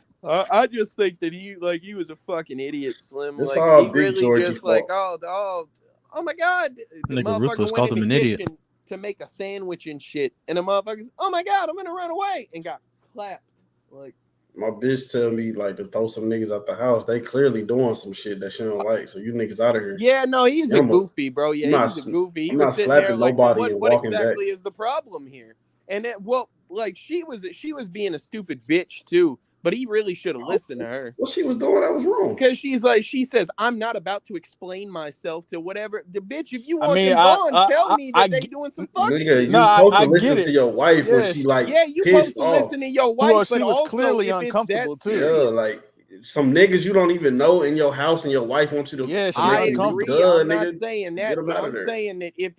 I just think that he was a fucking idiot, Slim. It's like all he Big really Georgie just fault. like oh my god, the Nigga motherfucker Ruthless went called in him the an idiot. kitchen to make a sandwich and shit, and the motherfuckers, oh my god, I'm gonna run away, and got clapped. Like my bitch tell me like to throw some niggas out the house. They clearly doing some shit that she don't like. So you niggas out of here. Yeah, no, he's a goofy, bro. Yeah, he's a goofy. He was sitting there like, what exactly is the problem here? And that, well, like she was being a stupid bitch too. But he really should have listened to her. What she was doing, that was wrong. Because she says, I'm not about to explain myself to whatever. The bitch, if you want them gone, tell me that they doing some fucking shit. You supposed to listen to your wife when she like you supposed to listen to your wife, well, but she was also clearly uncomfortable too. Yeah, like some niggas you don't even know in your house and your wife wants you to. Yeah, I agree. I'm not saying that, but I'm saying that if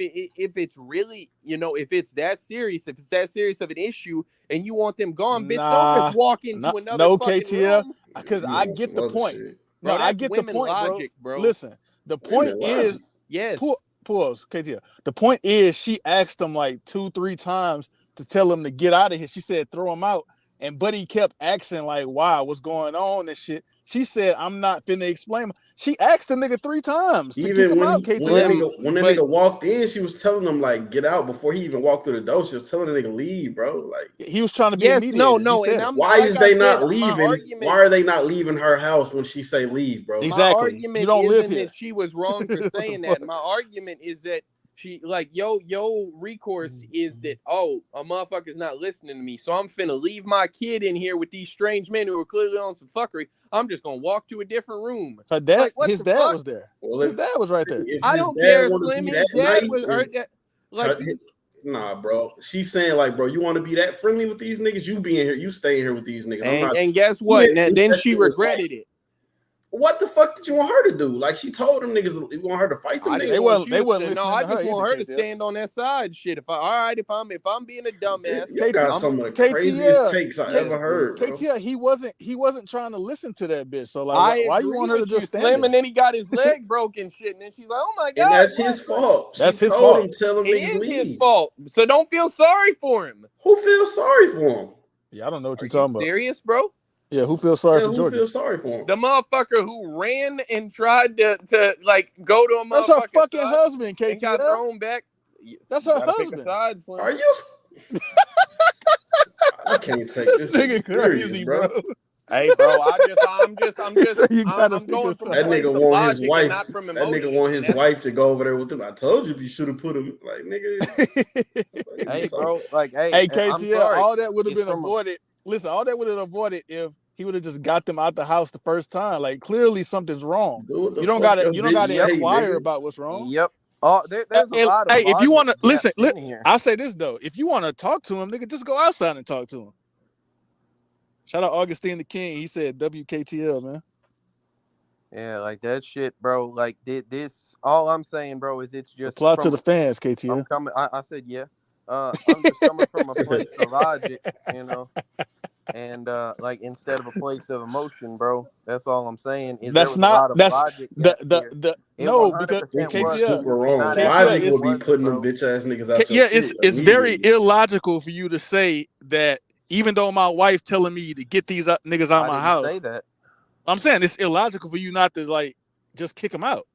it's really, you know, if it's that serious of an issue and you want them gone, bitch, don't just walk into another fucking room. Because I get the point. Bro, I get the point, logic, bro. Listen, the point is, yes, pause, KTL. The point is, she asked him like 2-3 times to tell him to get out of here. She said, throw him out. And Buddy kept asking, like, why? What's going on and shit. She said, I'm not finna explain. She asked the nigga 3 times to kick him out, KTL. When the nigga walked in, she was telling him, like, get out before he even walked through the door. She was telling the nigga, leave, bro. Like, he was trying to be mediator. Why is they not leaving? Why are they not leaving her house when she say leave, bro? Exactly. My argument you don't live isn't here. that she was wrong for saying that. My argument is that she like yo recourse is that a motherfucker's not listening to me, so I'm finna leave my kid in here with these strange men who are clearly on some fuckery. I'm just gonna walk to a different room. Her dad, his dad was there. Well, his dad was right there. I don't care, Slim. His dad was like. Nah, bro. She's saying like, bro, you want to be that friendly with these niggas? You be in here, you stay here with these niggas. And guess what? Then she regretted it. What the fuck did you want her to do? Like she told them niggas you want her to fight them. They wasn't listening. No, I just want her to stand on that side. Shit. If I'm being a dumbass, you got some of the craziest takes I ever heard. KTL, he wasn't trying to listen to that bitch. So like, why you want her to just stand there? And then he got his leg broken, shit, and then she's like, oh my god, and that's his fault. That's his fault. Tell him it is his fault. So don't feel sorry for him. Who feels sorry for him? Yeah, I don't know what you're talking about. Serious, bro? Yeah, who feels sorry for Georgia? Who feels sorry for him? The motherfucker who ran and tried to like go to a motherfucker. That's her fucking husband, KTL. And got thrown back. That's her husband. Are you? I can't take this nigga crazy, bro. Hey, bro, I'm going from that nigga want his wife. That nigga want his wife to go over there with him. I told you if you should have put him, like nigga. Hey, bro, like, hey, KTL, all that would have been avoided. Listen, all that would have avoided if he would have just got them out the house the first time. Like clearly something's wrong. Do what the You don't fuck gotta your bitch say, inquire nigga. about what's wrong. Yep. Oh, there's a Hey, lot of hey, if you logic want to listen, gaps in here. I'll say this though: if you want to talk to him, nigga, just go outside and talk to him. Shout out Augustine the King. He said WKTL, man. Yeah, like that shit, bro. Like this. All I'm saying, bro, is it's just Apply to the fans, I'm KTL. coming. I said yeah. I'm just coming from a place of logic, you know, and like instead of a place of emotion, bro. That's all I'm saying. Is there That's was a not lot of that's logic gaps here. the It no because 100% Think you was. KTL, super It's wrong. not acting like Logic KTL will it be wasn't, putting them bro. bitch ass niggas out your yeah, shit it's very immediately. illogical for you to say that even though my wife telling me to get these niggas out of my I didn't house, say that. I'm saying it's illogical for you not to like just kick them out.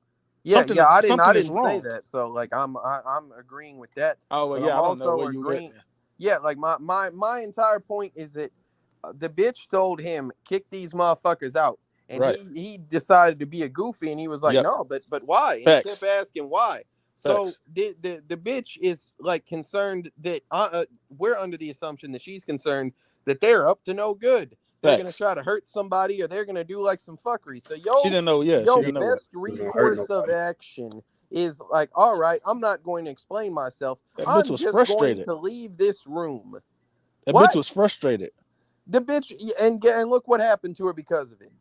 Yeah, Something I something is didn't wrong. say that. So like I'm agreeing with that. Oh well, But yeah, I'm I don't know also where you went. agreeing. Yeah, like my entire point is that the bitch told him kick these motherfuckers out, and Right. he decided to be a goofy, and he was like, Yep. no, but why? And Facts. he kept asking why. So Facts. the bitch is like concerned that we're under the assumption that she's concerned that they're up to no good. They're gonna Facts. try to hurt somebody, or they're gonna do like some fuckery. So She didn't know. Yeah, she your didn't know what. best recourse of action is like, all right, I'm not going to explain myself. That I'm bitch was just frustrated. going to leave this room. That What? bitch was frustrated. The bitch, and look what happened to her because of it.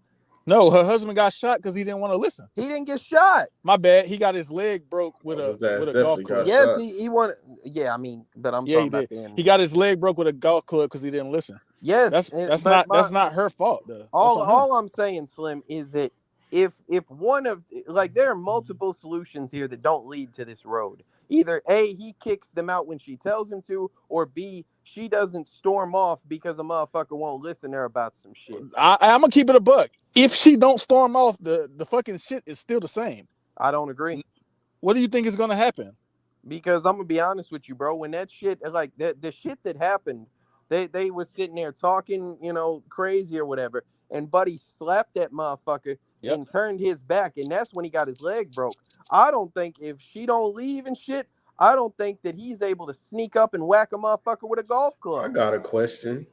No, her husband got shot because he didn't want to listen. He didn't get shot. My bad. He got his leg broke with His ass a golf definitely club. got Yes, shot. he wanted. Yeah, I mean, but I'm Yeah, talking he about did. the end. He got his leg broke with a golf club because he didn't listen. Yes, That's not her fault though. All I'm saying, Slim, is that if one of like there are multiple solutions here that don't lead to this road. Either A, he kicks them out when she tells him to, or B, she doesn't storm off because a motherfucker won't listen to her about some shit. I'm gonna keep it a buck. If she don't storm off, the fucking shit is still the same. I don't agree. What do you think is gonna happen? Because I'm gonna be honest with you, bro. When that shit, like the shit that happened, they was sitting there talking, you know, crazy or whatever, and Buddy slapped that motherfucker and turned his back, and that's when he got his leg broke. I don't think if she don't leave and shit, I don't think that he's able to sneak up and whack a motherfucker with a golf club. I got a question.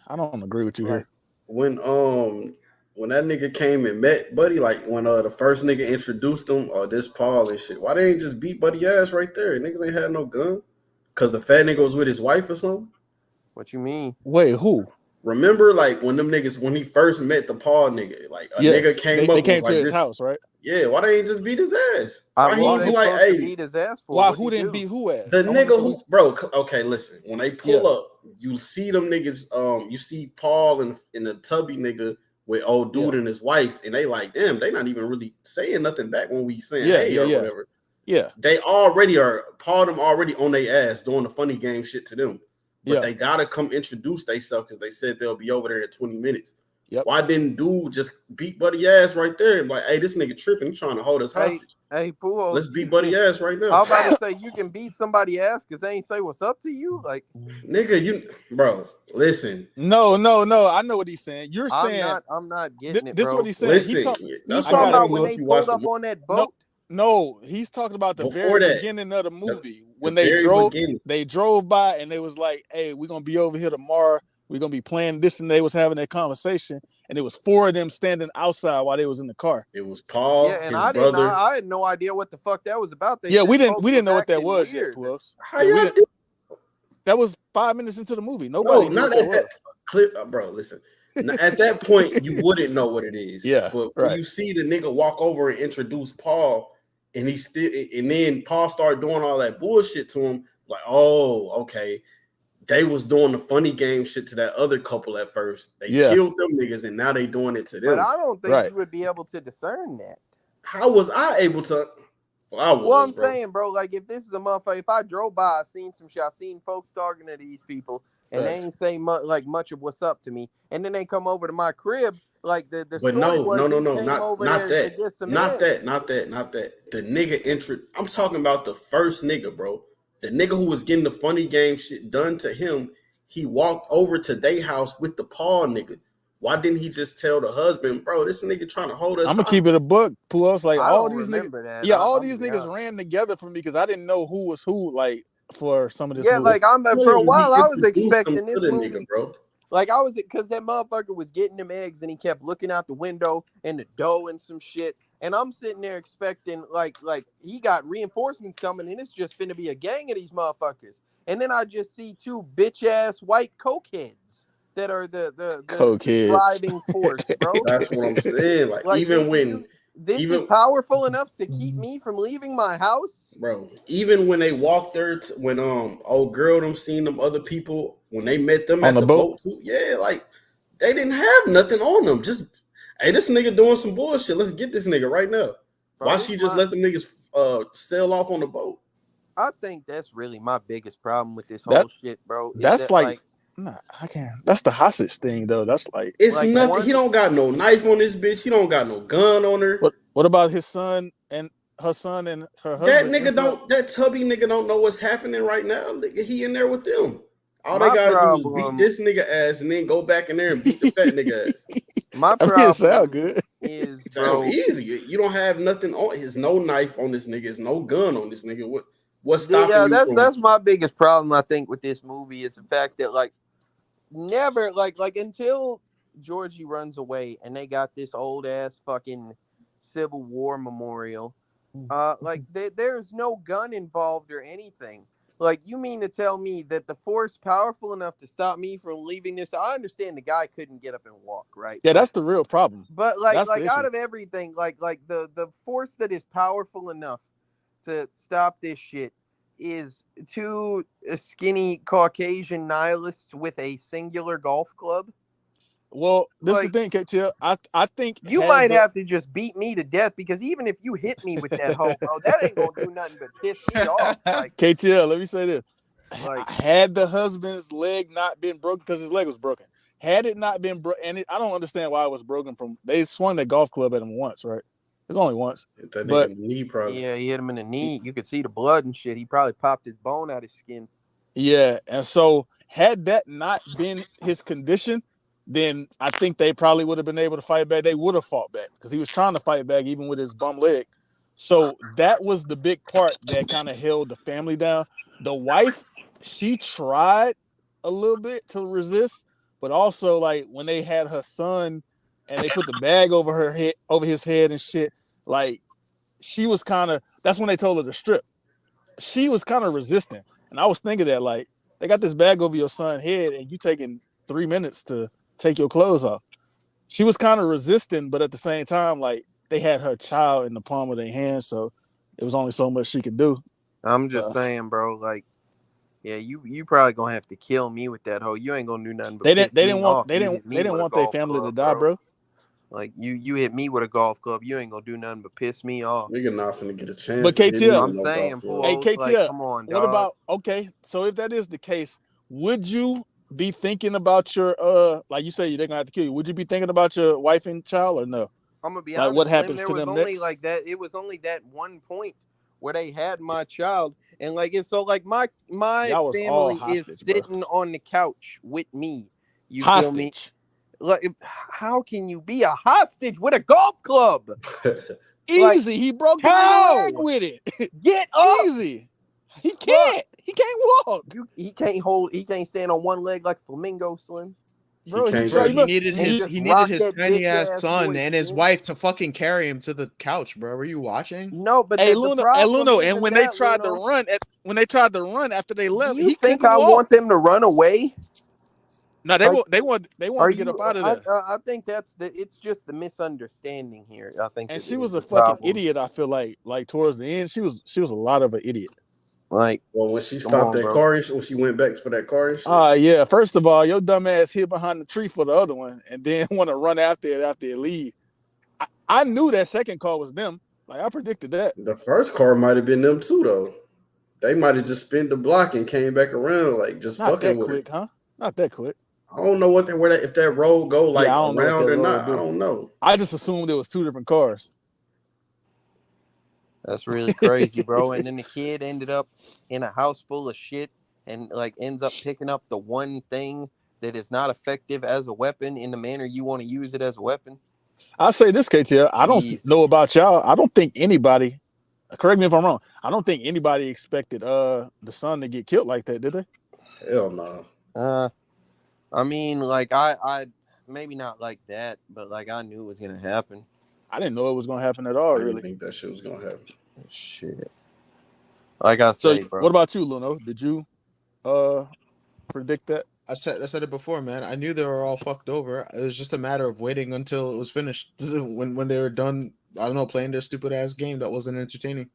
I don't agree with you here. When that nigga came and met Buddy, like when the first nigga introduced him, this Paul and shit, why they ain't just beat Buddy ass right there? Niggas ain't had no gun. Cause the fat nigga was with his wife or something. What you mean? Wait, who? Remember, like when them niggas, when he first met the Paul nigga, like a nigga came they up, came was to like his this, house, right? Yeah, why they ain't just beat his ass? Why he he like, hey, beat his ass for? Why who didn't beat who ass? The nigga who, bro. Okay, listen. When they pull up, you see them niggas. You see Paul and the tubby nigga with old dude and his wife, and they like them. They not even really saying nothing back when we saying hey or whatever. Yeah, they already are. Paul them already on their ass doing the funny game shit to them. But they gotta come introduce themselves because they said they'll be over there in 20 minutes. Yep. Why didn't dude just beat Buddy ass right there? Like, hey, this nigga tripping. He trying to hold us hostage. Hey, Pooh, let's beat Buddy ass right now. I was about to say you can beat somebody ass because they ain't say what's up to you. Like, nigga, bro, listen. No. I know what he's saying. You're saying I'm not getting it. This bro. is what he's saying. Listen, he's talking about when they pulled up on that boat. No, he's talking about the very beginning of the movie when they drove by and they was like, "Hey, we're gonna be over here tomorrow. We're gonna be playing this," and they was having that conversation, and it was four of them standing outside while they was in the car. It was Paul, and his brother. I had no idea what the fuck that was about. We didn't know what that was yet, who else? That was 5 minutes into the movie. Nobody knew what that was. Clear, bro. Listen, at that point, you wouldn't know what it is. Yeah, but when you see the nigga walk over and introduce Paul, and then Paul started doing all that bullshit to him, like, oh, okay. They was doing the funny game shit to that other couple at first. They killed them niggas, and now they doing it to them. But I don't think you would be able to discern that. How was I able to? I'm saying, bro, like if this is a motherfucker, if I drove by, I seen some shit, I seen folks talking to these people, and they ain't say much of what's up to me, and then they come over to my crib, like the but story no, was not that. The nigga I'm talking about the first nigga, bro. The nigga who was getting the funny game shit done to him, he walked over to their house with the Paul nigga. Why didn't he just tell the husband, bro, this nigga trying to hold us? I'm gonna keep it a book. Pull like all these niggas. That. Yeah, all these niggas ran together for me because I didn't know who was who. Like for some of this. Yeah, movie. Like for a while, I was expecting this movie, nigga, bro. Like I was, because that motherfucker was getting them eggs and he kept looking out the window and the dough and some shit. And I'm sitting there expecting like he got reinforcements coming and it's just finna be a gang of these motherfuckers. And then I just see two bitch ass white cokeheads that are the Cokeheads. driving force, bro. That's what I'm saying. Like Like even when this is even powerful enough to keep me from leaving my house. bro, even when they walked there, when old girl them seen them other people when they met them On at the the boat? boat too, yeah, like they didn't have nothing on them. Just hey, this nigga doing some bullshit. Let's get this nigga right now. Bro, Why this she is just my, let them niggas sail off on the boat? I think that's really my biggest problem with this That whole shit, bro. Is that's that like like nah, I can't. That's the hostage thing though. That's like It's like nothing. He one don't got no knife on this bitch. He don't got no gun on her. what about his son and her son and her That husband nigga inside? don't. That tubby nigga don't know what's happening right now. Nigga, he in there with them. All they my gotta do is beat problem this nigga ass and then go back in there and beat the fat nigga ass. my I mean, it sound problem good. is, Sound bro, easy. You don't have nothing on. There's no knife on this nigga. There's no gun on this nigga. What's stopping you from? that's my biggest problem I think with this movie is the fact that like never like until Georgie runs away and they got this old ass fucking Civil War memorial. Like there's no gun involved or anything. Like you mean to tell me that the force powerful enough to stop me from leaving this? I understand the guy couldn't get up and walk, right? Yeah, that's the real problem. But That's the like out issue. of everything, like the force that is powerful enough to stop this shit is two skinny Caucasian nihilists with a singular golf club. Well, this is the Like thing, KTL. I think you had might the have to just beat me to death because even if you hit me with that hoe, bro, that ain't gonna do nothing but piss me off. KTL, let me say this. Like Had the husband's leg not been broken, because his leg was broken, had it not been broken, and I don't understand why it was broken from, they swung that golf club at him once, right? It's only once. Hit that But nigga knee probably. yeah, he hit him in the knee. You could see the blood and shit. He probably popped his bone out his skin. yeah, and so had that not been his condition, then I think they probably would have been able to fight back. They would have fought back because he was trying to fight back even with his bum leg. So that was the big part that kind of held the family down. The wife, she tried a little bit to resist, but also like when they had her son and they put the bag over her head, over his head and shit, like she was kind of, that's when they told her to strip. She was kind of resistant. And I was thinking that like they got this bag over your son's head and you taking 3 minutes to take your clothes off. She was kind of resistant, but at the same time, like they had her child in the palm of their hand, so it was only so much she could do. I'm just saying, bro. Like, yeah, you probably gonna have to kill me with that hoe. You ain't gonna do nothing but They piss didn't they me didn't want off. they You didn't hit me they didn't with a want their golf family to club, die, bro. Like you hit me with a golf club. You ain't gonna do nothing but piss me off. Nigga not finna get a chance But to hit me KTL, with I'm no saying, golf club. hey fools, like, KTL, come on, what dog. about, okay, so if that is the case, would you be thinking about your like you say they're gonna have to kill you? Would you be thinking about your wife and child or no? I'm gonna be Like honest, what Slim. happens There to was them only next? like that. It was only that one point where they had my child, and like it's so like my Y'all was all family is hostage, bro. sitting on the couch with me. You feel me? Hostage. Like, how can you be a hostage with a golf club? Like, Easy. He broke the nigga leg how? with it. Get up! Easy. He Fuck. can't. He can't walk. He can't hold. He can't stand on one leg like flamingo, Slim. Bro, he can't Bro, tried. just he Look, needed And his just he rock needed his that tiny bitch ass ass son boy's and his chin. wife to fucking carry him to the couch, bro. Were you watching? No, but hey the Luna, problem and isn't when they that, tried to Luno. run after they Do left, you he think couldn't I walk. want them to run away? No, Like, they are wanted to get you? up out of there. I think that's the. It's just the misunderstanding here. I think And is, she is was a the fucking problem. idiot. I feel like towards the end, she was a lot of an idiot. Like, Well, when she come stopped on, that bro. car and when she went back for that car and shit. Yeah. First of all, your dumb ass hid behind the tree for the other one, and then want to run after it after it leave. I knew that second car was them. Like I predicted that. The first car might have been them too, though. They might have just spent the block and came back around, like just Not fucking that with her. quick, huh? Not that quick. I don't know if that road go like Yeah, I don't know what around that or road not. I do. don't know. I just assumed it was two different cars. That's really crazy, bro. And then the kid ended up in a house full of shit and like ends up picking up the one thing that is not effective as a weapon in the manner you want to use it as a weapon. I say this, KTL. I don't Jeez. know about y'all. I don't think anybody. Correct me if I'm wrong. I don't think anybody expected the son to get killed like that, did they? Hell no. I mean, like I maybe not like that, but like I knew it was gonna happen. I didn't know it was gonna happen at all. I didn't Really. think that shit was gonna happen. Shit. Like I So, say, bro. what about you, Luno? Did you predict that? I said it before, man. I knew they were all fucked over. It was just a matter of waiting until it was finished. When they were done, I don't know, playing their stupid ass game that wasn't entertaining.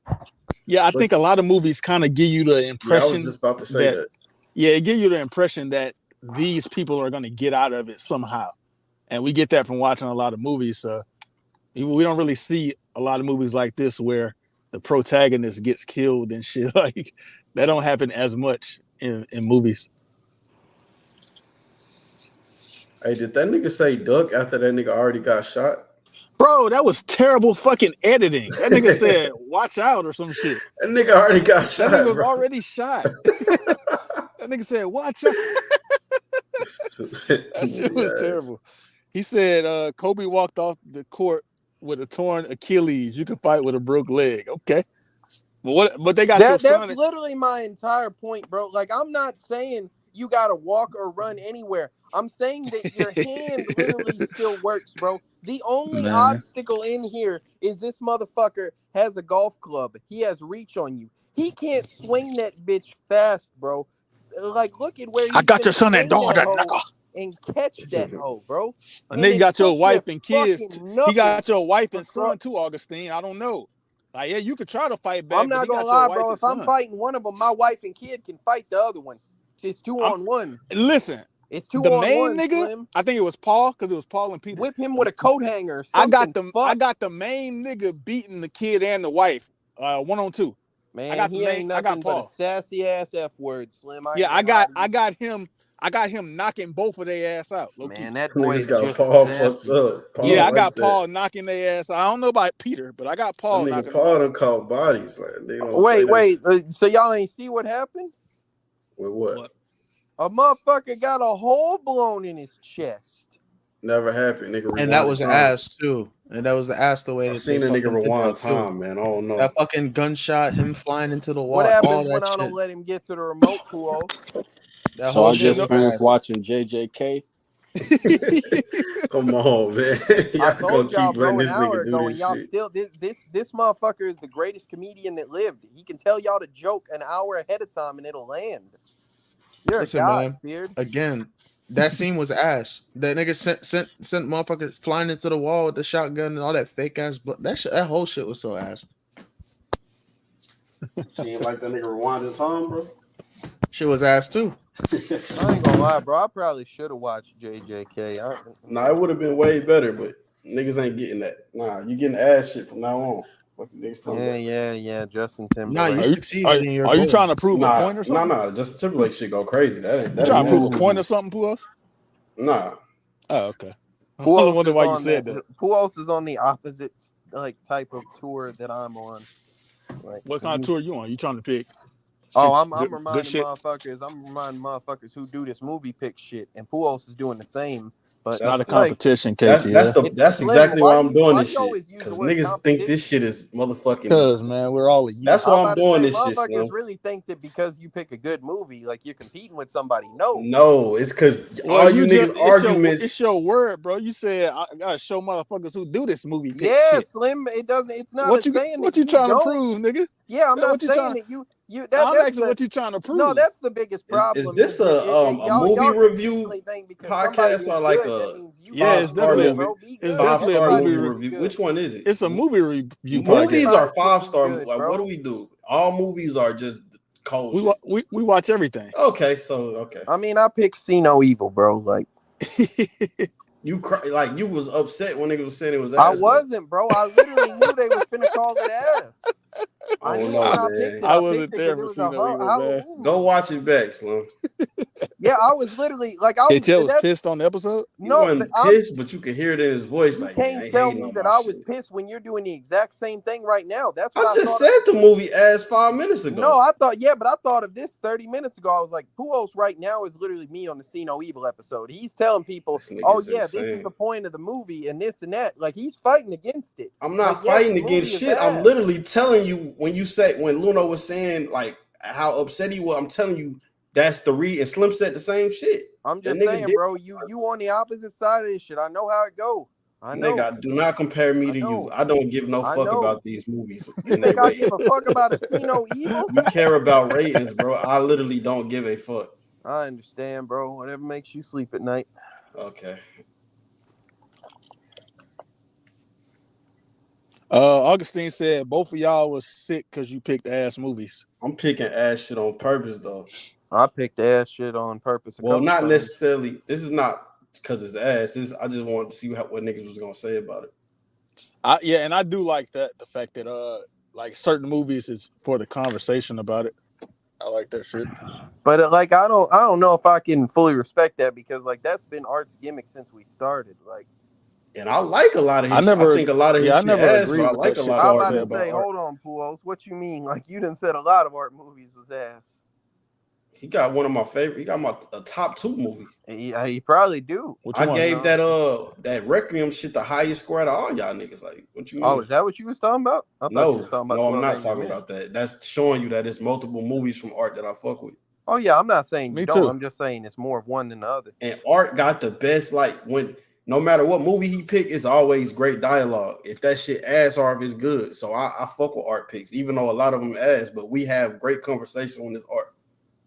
Yeah, I think a lot of movies kind of give you the Yeah, I impression was just about to say that. Yeah, it gives you the impression that these people are going to get out of it somehow, and we get that from watching a lot of movies. So we don't really see a lot of movies like this where the protagonist gets killed and shit. Like that don't happen as much in movies. Hey, did that nigga say duck after that nigga already got shot? Bro, that was terrible fucking editing. That nigga said, "Watch out" or some shit. That nigga already got shot. That nigga was bro. already shot. That nigga said, "Watch out." That shit was terrible. He said, Kobe walked off the court with a torn Achilles. You can fight with a broke leg. Okay. But they got your son. That's literally my entire point, bro. Like, I'm not saying you gotta walk or run anywhere. I'm saying that your hand literally still works, bro. The only obstacle in here is this motherfucker has a golf club. He has reach on you. He can't swing that bitch fast, bro. Like, look at where I got your son and daughter, and catch that hoe, bro. And then you got your wife and kids. He got your wife and son too, Augustine. I don't know. Like, yeah, you could try to fight back. I'm not gonna lie, bro. If I'm fighting one of them, my wife and kid can fight the other one. It's 2-on-1. Listen, it's 2-on-1. The main nigga, Slim. I think it was Paul, because it was Paul and Peter. Whip him with a coat hanger. I got the main nigga beating the kid and the wife, 1-on-2. Man, he ain't nothing but a sassy ass F word, Slim. I got him knocking both of their ass out. Man, that boy is got just Paul fucked up. I got Paul knocking their ass. I don't know about Peter, but I got Paul knocking. Paul done caught bodies. Like, they don't wait. So y'all ain't see what happened? With what? A motherfucker got a hole blown in his chest. Never happened, nigga. And that was an ass too. And that was the ass the way I've seen a nigga rewind time, man. I don't know. That fucking gunshot, him flying into the wall. What happens when I don't let him get to the remote pool? So I just finished watching JJK. Come on, man. I told y'all, bro, an hour ago, and y'all still this motherfucker is the greatest comedian that lived. He can tell y'all to joke an hour ahead of time and it'll land. You're a god, Beard. Again, that scene was ass. That nigga sent motherfuckers flying into the wall with the shotgun and all that fake ass blood. That whole shit was so ass. She ain't like that nigga rewinding time, bro. Shit was ass too. I ain't gonna lie, bro. I probably should have watched JJK. Nah, it would have been way better, but niggas ain't getting that. Nah, you getting ass shit from now on. Yeah. Justin Timberlake. Nah, you succeeded in your Are you trying to prove a point or something? Nah. Justin Timberlake shit go crazy. That you trying to prove a point or something, Puos? Nah. Oh, okay. I was wondering why you said that. Who else is on the opposite type of tour that I'm on? Like, what kind of tour you on? You trying to pick? I'm reminding motherfuckers who do this movie pick shit, and Puos is doing the same. But it's not a competition, KT. That's exactly why I'm doing this shit. Because niggas think this shit is motherfucking. Because, man, we're all a unit. That's why I'm doing this shit. Motherfuckers really think that because you pick a good movie, like you're competing with somebody. No, it's because all you niggas arguments. It's your word, bro. You said I gotta show motherfuckers who do this movie. Shit. Slim. It doesn't. It's not. What you trying to prove, nigga? Yeah, I'm not saying that you. I'm asking what you trying to prove. No, that's the biggest problem. Is this a movie review podcast or like a? Yeah, it's definitely a movie review. Which one is it? It's a movie review. Movies are 5-star. Like, what do we do? All movies are just cold. We watch everything. Okay. I mean, I picked See No Evil, bro. Like. You like you was upset when niggas was saying it was ass. I wasn't, bro. I literally knew they was finna call it ass. I knew when I picked it. I wasn't there for seeing man. Go watch it back, Slim. Yeah, I was literally like, I was pissed on the episode. No, he wasn't pissed, but you could hear it in his voice. You like, can't tell me that I was pissed when you're doing the exact same thing right now. That's what I just said. The movie ass 5 minutes ago. No, I thought of this 30 minutes ago. I was like, Puos right now is literally me on the See No Evil episode. He's telling people, oh yeah, this is the point of the movie and this and that. Like, he's fighting against it. I'm not fighting against shit. I'm literally telling you when Luno was saying like how upset he was. I'm telling you That's the and Slim said the same shit. I'm just saying, bro, you on the opposite side of this shit. I know how it go. I know. Nigga, do not compare me to you. I don't give no fuck about these movies. You think I give a fuck about a See No Evil? You care about ratings, bro. I literally don't give a fuck. I understand, bro. Whatever makes you sleep at night. Okay. Augustine said both of y'all was sick because you picked ass movies. I'm picking ass shit on purpose, though. I picked ass shit on purpose. Well, not necessarily. This is not because it's ass. I just wanted to see what niggas was gonna say about it. Yeah, and I do like that, the fact that like certain movies is for the conversation about it. I like that shit. But like I don't know if I can fully respect that because like that's been Art's gimmick since we started. Like, and I like a lot of his. I think a lot of his shit ass, but I like a lot of Art. I'm about to say, hold on, Puos. What you mean? Like you done said a lot of Art movies was ass. He got one of my favorite. He got a top 2 movie. He probably do. I gave that Requiem shit the highest score out of all y'all niggas. Like, what you mean? Oh, is that what you was talking about? No, I'm not talking about that. That's showing you that it's multiple movies from Art that I fuck with. Oh yeah, I'm not saying Me too. I'm just saying it's more of one than the other. And Art got the best. Like no matter what movie he pick, it's always great dialogue. If that shit ass or if it's good, so I fuck with Art picks, even though a lot of them ass. But we have great conversation on this Art.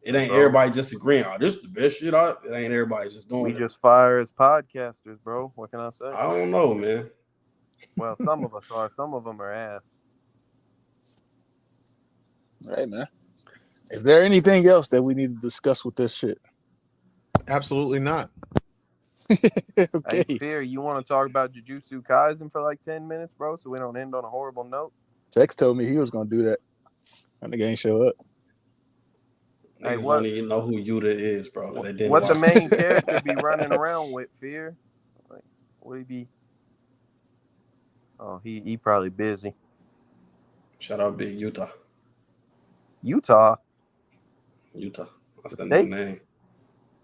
It ain't everybody just agreeing. Oh, this is the best shit out. It ain't everybody just doing it. We just fire as podcasters, bro. What can I say? I don't know, man. Well, some of us are. Some of them are ass. Hey, man. Is there anything else that we need to discuss with this shit? Absolutely not. Okay. Hey, Fear, you want to talk about Jujutsu Kaisen for like 10 minutes, bro, so we don't end on a horrible note? Tex told me he was going to do that. That nigga ain't show up. Niggas don't even know who Yuta is, bro. What the main character be running around with, Fear? Like, would he be? Oh, he probably busy. Shout out Big Utah. Utah? That's the nigga name.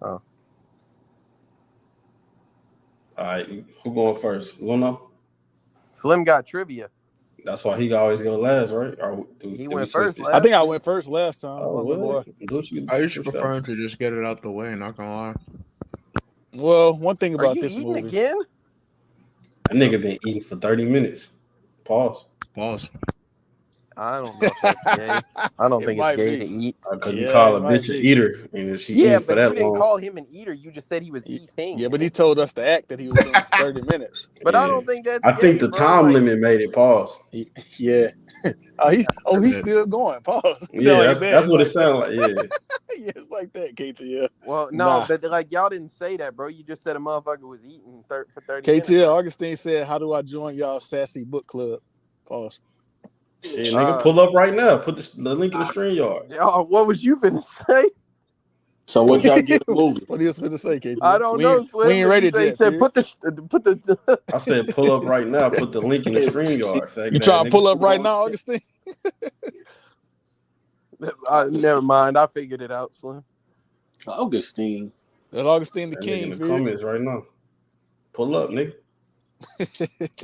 Oh. All right, who going first? Luna? Slim got trivia. That's why he always go last, right? Or he went first. I think I went first last time. Oh, really? I usually prefer to just get it out the way. Not gonna lie. Well, one thing about this movie. Again? That nigga been eating for 30 minutes. Pause. I don't know if that's gay. I don't think it's gay to eat. Because you call a bitch an eater. And if she eating for that you didn't call him an eater. You just said he was eating. Yeah, but he told us to act that he was doing for 30 minutes. But I don't think that's I think the time limit made it pause. Yeah. He's still going. Pause. Yeah, that's what it sounded like. Yeah. Yeah, it's like that, KTL. Well, no, but like y'all didn't say that, bro. You just said a motherfucker was eating for 30 minutes. KTL, Augustine said, how do I join y'all sassy book club? Pause. Shit, nigga, pull up right now. Put the link in the StreamYard. What was you finna say? So what y'all get the movie? What are you finna say, KTL? I don't know, Slim. We ain't rated yet. He said, put the. I said, pull up right now. Put the link in the StreamYard. You trying to pull up right now, Augustine? Never mind. I figured it out, Slim. Augustine. That's Augustine the King. In the comments right now. Pull up, nigga.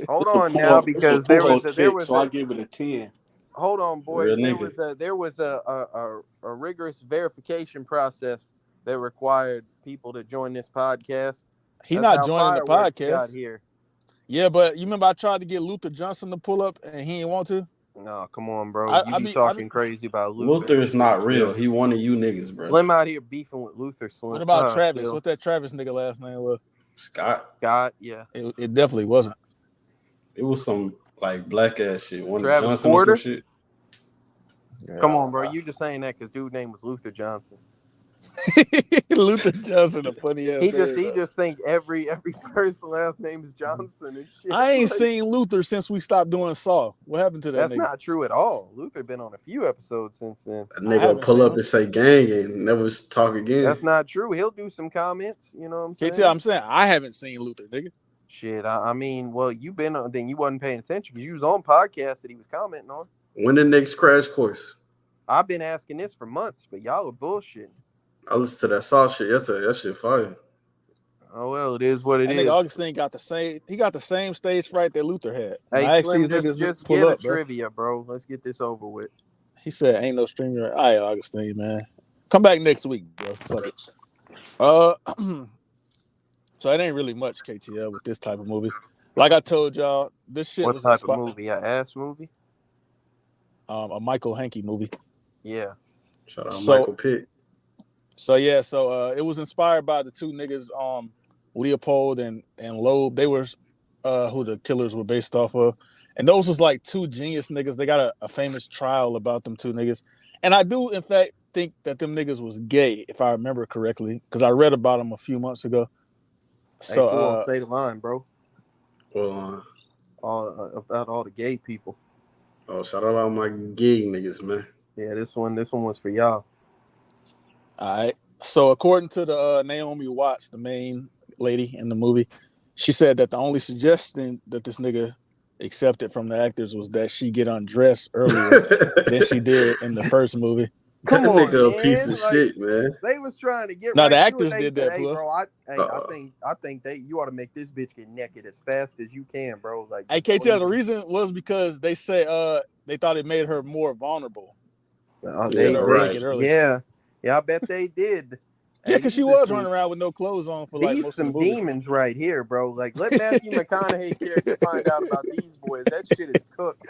Hold on now, because there was. So I give it a 10. Hold on, boys. Real There was a rigorous verification process that required people to join this podcast. He's not joining the podcast. Got here. Yeah, but you remember I tried to get Luther Johnson to pull up and he didn't want to? No, come on, bro. You be talking crazy about Luther. Luther is not real. He one of you niggas, bro. Slim out here beefing with Luther. Slim. What about Travis? What's that Travis nigga last name was? Scott, yeah. It definitely wasn't. It was some like black ass shit. One Travis Johnson Porter? or some shit. Yeah. Come on, bro. You just saying that because dude's name was Luther Johnson. Luther Johnson, a funny ass. He just think every person last name is Johnson and shit. I ain't seen Luther since we stopped doing Saw. What happened to that? That's nigga? Not true at all. Luther been on a few episodes since then. That nigga pull up and say gang and never talk again. That's not true. He'll do some comments. You know what I'm saying? Can't tell. I'm saying I haven't seen Luther, nigga. Shit. I mean, well, you been on. Then you wasn't paying attention because you was on podcasts that he was commenting on. When the next crash course? I've been asking this for months, but y'all are bullshitting. I listened to that Saw shit yesterday. That shit fire. Oh well, it is what it is. Augustine got the same. He got the same stage fright that Luther had. Hey, Slim, just get a trivia, bro. Let's get this over with. He said, "Ain't no streamer." All right, Augustine, man. Come back next week, bro. Fuck it. So it ain't really much KTL with this type of movie. Like I told y'all, this shit What was type of movie? A ass movie? a Michael Haneke movie. Yeah. Shout out Michael Pitt. So it was inspired by the two niggas, Leopold and Loeb. They were who the killers were based off of. And those was like two genius niggas. They got a famous trial about them two niggas. And I do, in fact, think that them niggas was gay, if I remember correctly, because I read about them a few months ago. So, hey, cool, say the line, bro. Well, About all the gay people. Oh, shout out all my gay niggas, man. Yeah, this one was for y'all. All right. So according to the Naomi Watts, the main lady in the movie, she said that the only suggestion that this nigga accepted from the actors was that she get undressed earlier than she did in the first movie. Come that on, nigga man. a piece of shit, man. They was trying to get Now right the to actors it. They did said, that, hey, bro. bro, I think that you ought to make this bitch get naked as fast as you can, bro. Like, hey, KTL, the reason was because they say they thought it made her more vulnerable. Yeah, I bet they did. Yeah, because she was running around with no clothes on for like most of the movie. These some demons right here, bro. Like, let Matthew McConaughey character find out about these boys. That shit is cooked.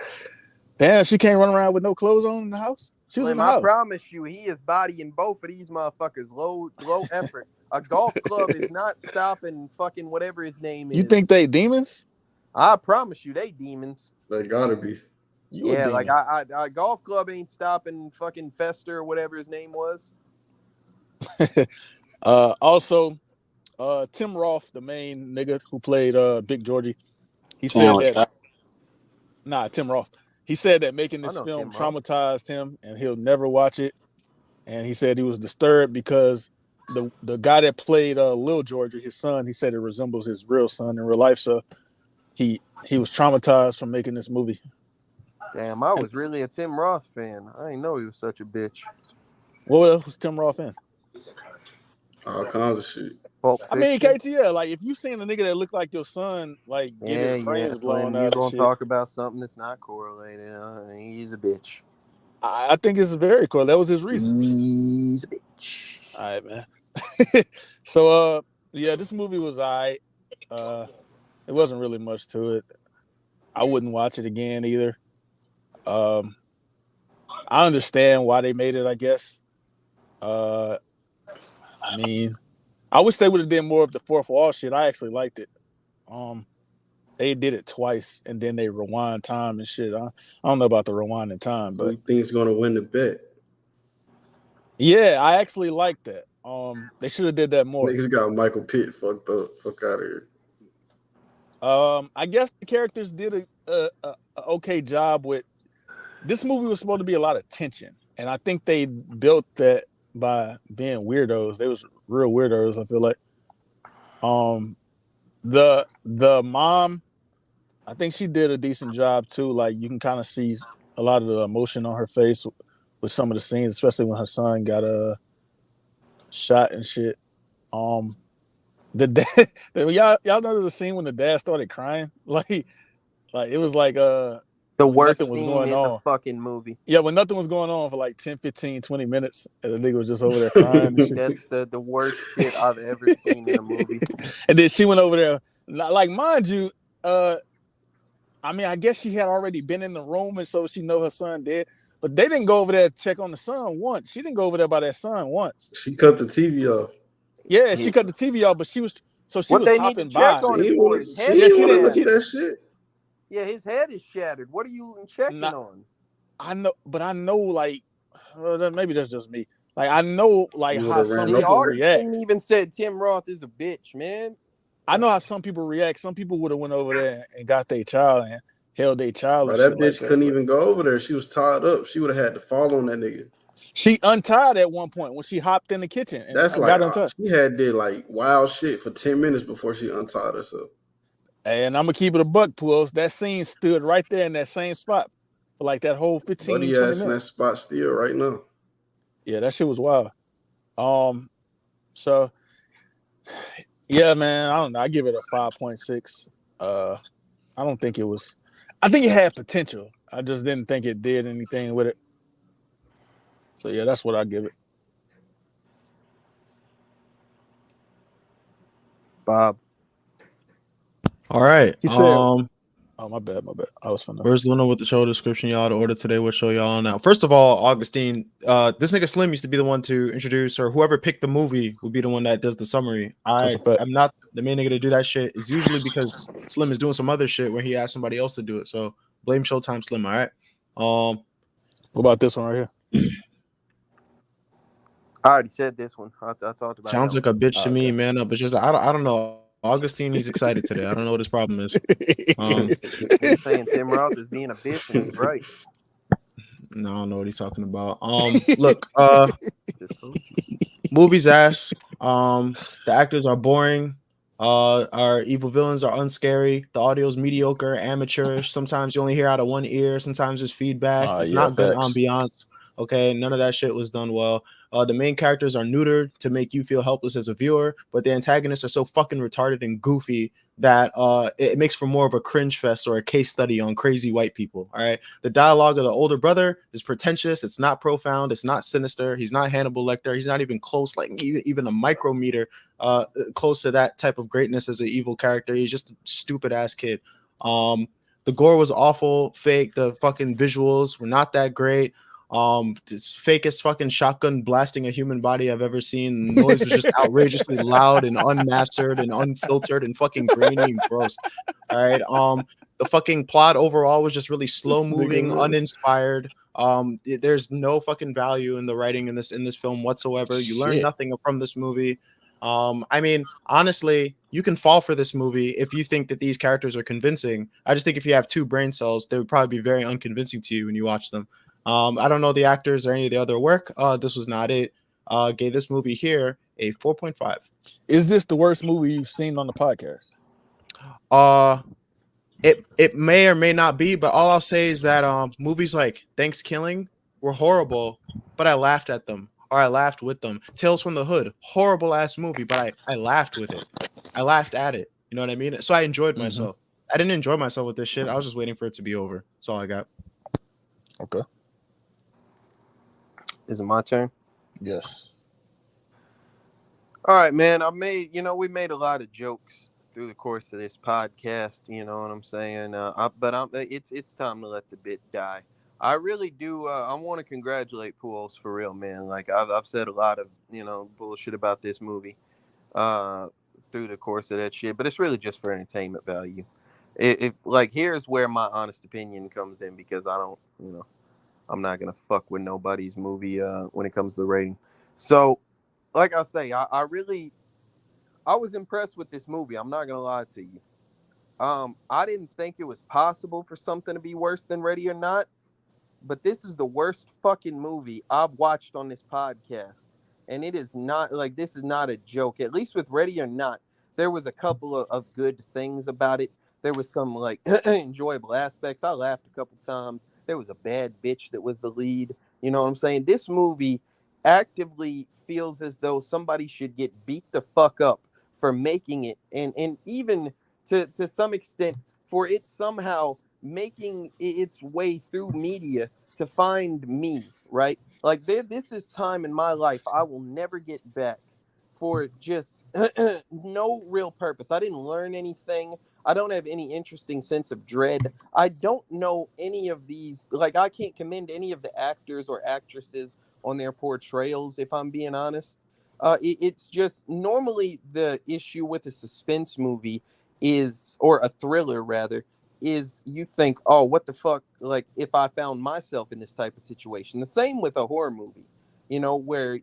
Damn, she can't run around with no clothes on in the house. She was in the house. I promise you, he is bodying both of these motherfuckers. Low effort. A golf club is not stopping fucking whatever his name is. You think they demons? I promise you, they demons. They gotta be. Yeah, like I golf club ain't stopping fucking Fester or whatever his name was. Also, Tim Roth, the main nigga who played Big Georgie, he said that. Nah, Tim Roth. He said that making this film traumatized him, and he'll never watch it. And he said he was disturbed because the guy that played Lil Georgie, his son, he said it resembles his real son in real life. So he was traumatized from making this movie. Damn, I was really a Tim Roth fan. I didn't know he was such a bitch. What else was Tim Roth in? All kinds of shit. I mean, KTL, like if you seen a nigga that looked like your son, like get his brains blown out, you gonna talk about something that's not correlated. He's a bitch. I think it's very cool. That was his reason. He's a bitch. All right, man. So, yeah, this movie was all right. It wasn't really much to it. I wouldn't watch it again either. I understand why they made it, I guess. I mean, I wish they would have done more of the fourth wall shit. I actually liked it. They did it twice, and then they rewind time and shit. I don't know about the rewinding time, but who think's gonna win the bet? Yeah, I actually like that. They should have did that more. Niggas got Michael Pitt fucked up. Fuck out of here. I guess the characters did a okay job with. This movie was supposed to be a lot of tension, and I think they built that by being weirdos. They was real weirdos. I feel like. The mom, I think she did a decent job too. Like you can kind of see a lot of the emotion on her face with some of the scenes, especially when her son got shot and shit. The dad, y'all know the scene when the dad started crying, like it was like the worst nothing was scene going in on. the fucking movie. Yeah, when nothing was going on for like 10, 15, 20 minutes, and the nigga was just over there crying. And shit. That's the worst shit I've ever seen in a movie. And then she went over there, like mind you, I mean, I guess she had already been in the room, and so she know her son dead. But they didn't go over there to check on the son once. She didn't go over there by that son once. She cut the TV off. Yeah, she cut the TV off, but she was hopping by. On his boy. His head she didn't look at that shit. Yeah, his head is shattered. What are you checking on? I know, but I know, like, maybe that's just me. Like, I know, like, how some people react. Even said Tim Roth is a bitch, man. I know how some people react. Some people would have went over there and got their child and held their child. Bro, that bitch couldn't even go over there. She was tied up. She would have had to fall on that nigga. She untied at one point when she hopped in the kitchen. And that's got untied. She did like wild shit for 10 minutes before she untied herself. And I'm gonna keep it a buck, Pools. That scene stood right there in that same spot for like that whole 15, 20 minutes. In that spot still right now. Yeah, that shit was wild. So yeah, man, I don't know. I give it a 5.6. I don't think it was. I think it had potential. I just didn't think it did anything with it. So yeah, that's what I give it. Bob. All right. He said, "Oh, my bad. I was finna." Where's Luna with the show description, y'all? To order today, we'll show y'all now. First of all, Augustine, this nigga Slim used to be the one to introduce, or whoever picked the movie would be the one that does the summary. That's a fact. I'm not the main nigga to do that shit. It's usually because Slim is doing some other shit where he asked somebody else to do it. So blame Showtime Slim. All right. What about this one right here? I already said this one. I talked about Sounds that like a bitch to Oh, me, okay. man. But just I don't know. Augustine, he's excited today. I don't know what his problem is. He's saying Tim Roth is being a bitch, and he's right. No, I don't know what he's talking about. Look, movie's ass. The actors are boring. Our evil villains are unscary. The audio's mediocre, amateurish. Sometimes you only hear out of one ear. Sometimes there's feedback. It's yeah, not good facts. ambiance. Okay, none of that shit was done well. The main characters are neutered to make you feel helpless as a viewer, but the antagonists are so fucking retarded and goofy that it makes for more of a cringe fest or a case study on crazy white people. All right. The dialogue of the older brother is pretentious. It's not profound. It's not sinister. He's not Hannibal Lecter. He's not even close, like even a micrometer close to that type of greatness as an evil character. He's just a stupid ass kid. The gore was awful, fake. The fucking visuals were not that great. It's fakest fucking shotgun blasting a human body I've ever seen. The noise was just outrageously loud and unmastered and unfiltered and fucking grainy and gross. All right. The fucking plot overall was just really slow moving, uninspired. There's no fucking value in the writing in this film whatsoever. You learn nothing from this movie. I mean, honestly, you can fall for this movie if you think that these characters are convincing. I just think if you have two brain cells, they would probably be very unconvincing to you when you watch them. I don't know the actors or any of the other work. This was not it. Gave this movie here a 4.5. Is this the worst movie you've seen on the podcast? It may or may not be, but all I'll say is that movies like Thanksgiving were horrible, but I laughed at them or I laughed with them. Tales from the Hood, horrible ass movie, but I laughed with it. I laughed at it. You know what I mean? So I enjoyed myself. I didn't enjoy myself with this shit. I was just waiting for it to be over. That's all I got. Okay. Is it my turn? Yes. All right, man. We made a lot of jokes through the course of this podcast. You know what I'm saying? It's time to let the bit die. I really do. I want to congratulate Pools for real, man. Like I've said a lot of bullshit about this movie through the course of that shit, but it's really just for entertainment value. Here's where my honest opinion comes in, because I don't, I'm not gonna fuck with nobody's movie when it comes to the rating. So, like I say, I was impressed with this movie. I'm not gonna lie to you. I didn't think it was possible for something to be worse than Ready or Not, but this is the worst fucking movie I've watched on this podcast. And it is not, like, this is not a joke. At least with Ready or Not, there was a couple of good things about it. There was some, like, enjoyable aspects. I laughed a couple times. There was a bad bitch that was the lead. You know what I'm saying? This movie actively feels as though somebody should get beat the fuck up for making it. And even to some extent, for it somehow making its way through media to find me, right? Like this is time in my life I will never get back for just no real purpose. I didn't learn anything. I don't have any interesting sense of dread. I don't know any of these. Like, I can't commend any of the actors or actresses on their portrayals, if I'm being honest. It's just normally the issue with a suspense movie is, or a thriller rather, is you think, oh, what the fuck, like if I found myself in this type of situation. The same with a horror movie, where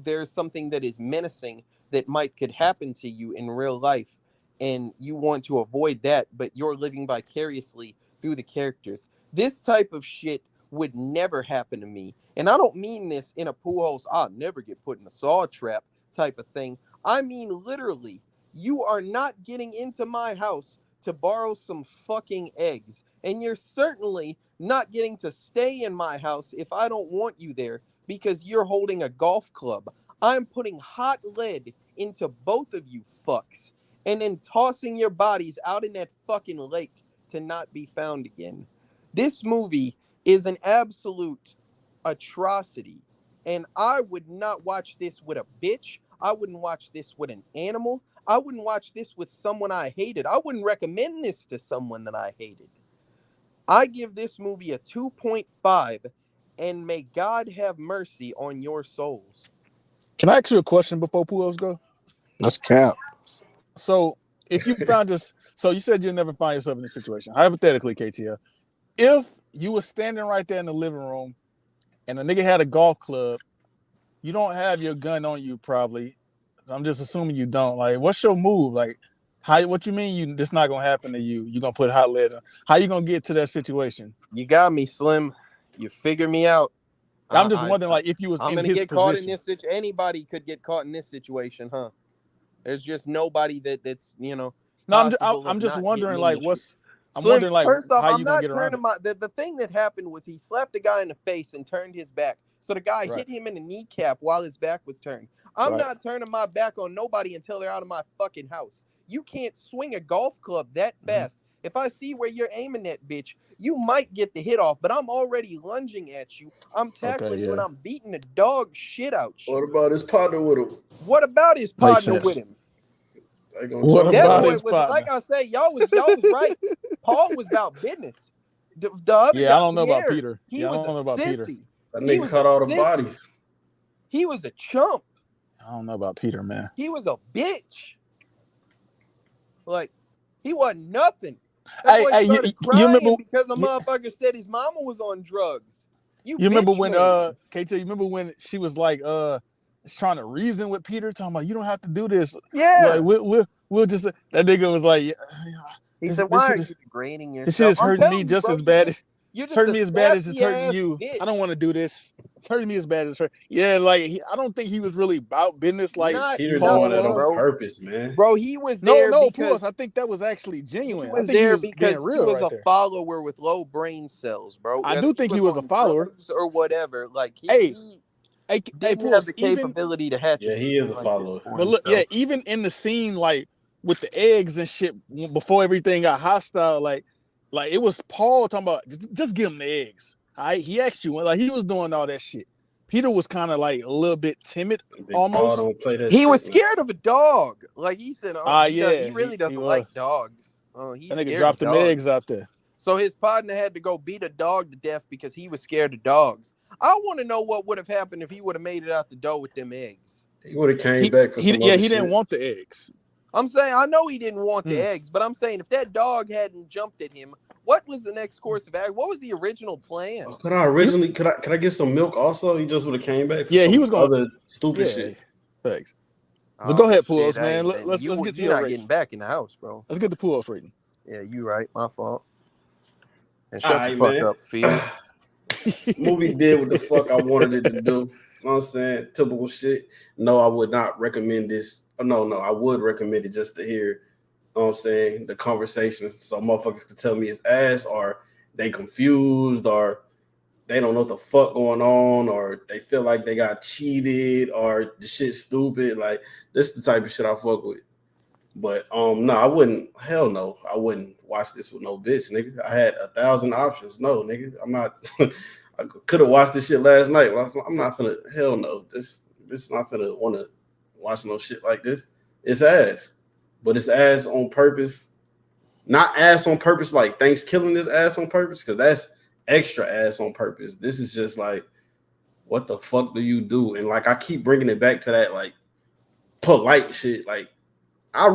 there's something that is menacing that could happen to you in real life, and you want to avoid that, but you're living vicariously through the characters. This type of shit would never happen to me. And I don't mean this in a pool house, I'll never get put in a saw trap type of thing. I mean literally, you are not getting into my house to borrow some fucking eggs. And you're certainly not getting to stay in my house if I don't want you there because you're holding a golf club. I'm putting hot lead into both of you fucks and then tossing your bodies out in that fucking lake to not be found again. This movie is an absolute atrocity. And I would not watch this with a bitch. I wouldn't watch this with an animal. I wouldn't watch this with someone I hated. I wouldn't recommend this to someone that I hated. I give this movie a 2.5, and may God have mercy on your souls. Can I ask you a question before Puos go? That's cap. So if you found this, so you said you'll never find yourself in this situation. Hypothetically, KTL, if you were standing right there in the living room and a nigga had a golf club, you don't have your gun on you probably. I'm just assuming you don't. Like, what's your move? Like, what you mean this not gonna happen to you? You gonna put hot lead on? How you gonna get to that situation? You got me, Slim. You figure me out. I'm just wondering, like, if you was I'm in gonna his get position. caught in this situation. Anybody could get caught in this situation, huh? There's just nobody that's No, I'm just wondering, like, I'm wondering, like, first off, how I'm you gonna not get around turning the thing that happened was he slapped a guy in the face and turned his back. So the guy hit him in the kneecap while his back was turned. I'm not turning my back on nobody until they're out of my fucking house. You can't swing a golf club that fast. If I see where you're aiming at, bitch, you might get the hit off, but I'm already lunging at you. I'm tackling you and I'm beating the dog shit out you. What about his partner with him? What about his partner with him? What about his was, partner? like I say, y'all was right. Paul was about business. The other guy, I don't know about Peter. He was a sissy. That nigga cut all the bodies. He was a chump. I don't know about Peter, man. He was a bitch. Like, he wasn't nothing. Hey, you remember because the motherfucker said his mama was on drugs. You remember when KT, you remember when she was like trying to reason with Peter, talking about you don't have to do this. Yeah. Like we'll just that nigga was like he said, why are you degrading yourself? This shit is hurting me just as bad as it's hurting me as bad as it's hurting you. I don't want to do this. It's hurting me as bad as hurt. Yeah, like I don't think he was really about business like Peter doing that on purpose, man. Bro, he was there. Plus, I think that was actually genuine. He was there because he was a follower with low brain cells, bro. I do think he was a follower or whatever. Like he didn't have the capability to hatch. Yeah, he is a follower. But look, even in the scene, like with the eggs and shit, before everything got hostile, like it was Paul talking about just give him the eggs. He asked you, like he was doing all that shit. Peter was kind of like a little bit timid, almost. He was scared of a dog. Like he said, he really doesn't like dogs. Oh, that nigga dropped them eggs out there. So his partner had to go beat a dog to death because he was scared of dogs. I want to know what would have happened if he would have made it out the door with them eggs. He would have came back for some other he shit. Didn't want the eggs. I'm saying, I know he didn't want the eggs, but I'm saying if that dog hadn't jumped at him, what was the next course of action? What was the original plan? Could I get some milk also? He just would have came back. He was going other stupid shit. Thanks. But go ahead, Puos, man. Let's get to your not getting back in the house, bro. Let's get the Puos rating. Yeah, you right. My fault. And shut the fuck up, Phil. Movie did what the fuck I wanted it to do. You know what I'm saying? Typical shit. No, I would not recommend this. No, I would recommend it just to hear, you know what I'm saying, the conversation. So motherfuckers could tell me it's ass, or they confused, or they don't know what the fuck going on, or they feel like they got cheated, or the shit's stupid. Like, this is the type of shit I fuck with. But no, I wouldn't. Hell no, I wouldn't watch this with no bitch, nigga. I had 1,000 options. No, nigga, I'm not. I could have watched this shit last night. But I'm not finna. Hell no, this not finna want to watch no shit like this. It's ass, but it's ass on purpose. Not ass on purpose like Thanksgiving is ass on purpose, because that's extra ass on purpose. This is just like, what the fuck do you do? And like I keep bringing it back to that like polite shit, like. I